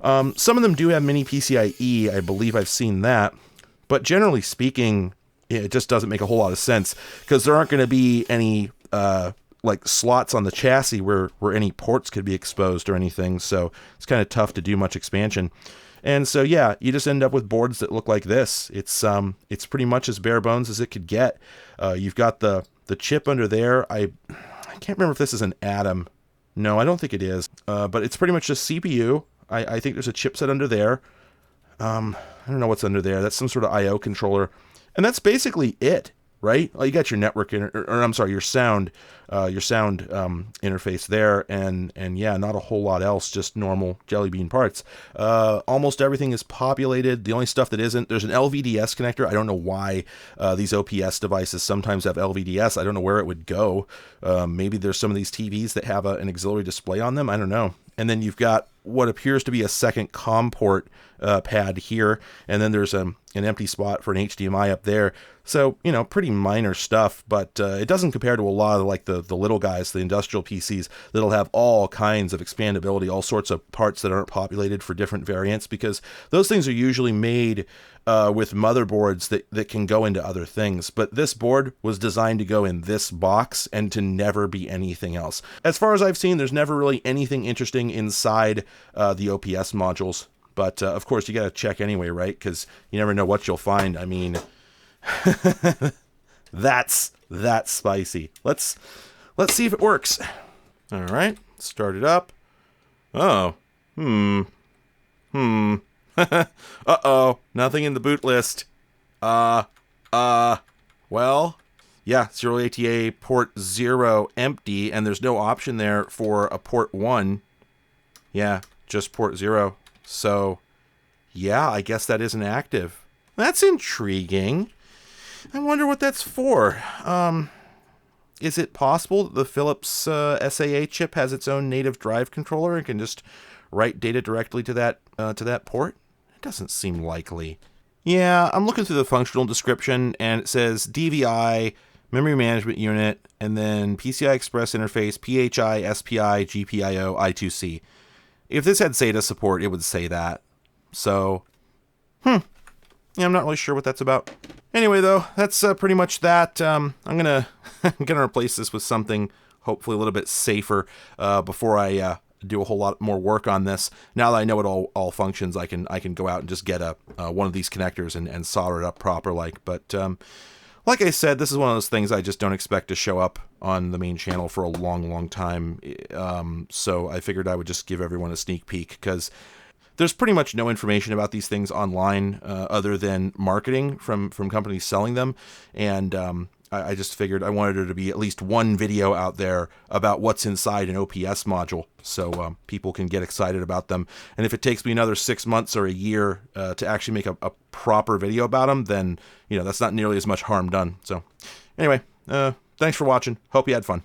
Some of them do have mini PCIe. I believe I've seen that. But generally speaking, it just doesn't make a whole lot of sense because there aren't going to be any like slots on the chassis where any ports could be exposed or anything. So it's kind of tough to do much expansion. And so, yeah, you just end up with boards that look like this. It's pretty much as bare bones as it could get. You've got the chip under there. I can't remember if this is an Atom. No, I don't think it is. But it's pretty much just CPU. I think there's a chipset under there. I don't know what's under there. That's some sort of I/O controller. And that's basically it, right? Well, you got your network, your sound interface there, and yeah, not a whole lot else, just normal Jelly Bean parts. Almost everything is populated. The only stuff that isn't, there's an LVDS connector. I don't know why these OPS devices sometimes have LVDS. I don't know where it would go. Maybe there's some of these TVs that have an auxiliary display on them. I don't know. and then you've got what appears to be a second COM port pad here, and then there's an empty spot for an HDMI up there. So, you know, pretty minor stuff, but it doesn't compare to a lot of like the little guys, the industrial PCs that'll have all kinds of expandability, all sorts of parts that aren't populated for different variants, because those things are usually made with motherboards that can go into other things. But this board was designed to go in this box and to never be anything else. As far as I've seen, there's never really anything interesting inside the OPS modules. But of course, you got to check anyway, right? Because you never know what you'll find. I mean, that's spicy. Let's see if it works. All right, start it up. Oh, uh-oh, nothing in the boot list. Well, yeah, serial ATA port 0 empty, and there's no option there for a port 1. Yeah, just port 0. So, yeah, I guess that isn't active. That's intriguing. I wonder what that's for. Is it possible that the Philips SAA chip has its own native drive controller and can just write data directly to that port? It doesn't seem likely. Yeah, I'm looking through the functional description, and it says DVI, memory management unit, and then PCI Express interface, PHI, SPI, GPIO, I2C. If this had SATA support, it would say that. So, yeah, I'm not really sure what that's about. Anyway, though, that's pretty much that. I'm gonna replace this with something hopefully a little bit safer before I do a whole lot more work on this. Now that I know it all functions, I can go out and just get one of these connectors and solder it up proper like. But like I said, this is one of those things I just don't expect to show up on the main channel for a long time. So I figured I would just give everyone a sneak peek, because there's pretty much no information about these things online other than marketing from companies selling them. And I just figured I wanted there to be at least one video out there about what's inside an OPS module, so people can get excited about them. And if it takes me another 6 months or a year to actually make a proper video about them, then, you know, that's not nearly as much harm done. So anyway, thanks for watching. Hope you had fun.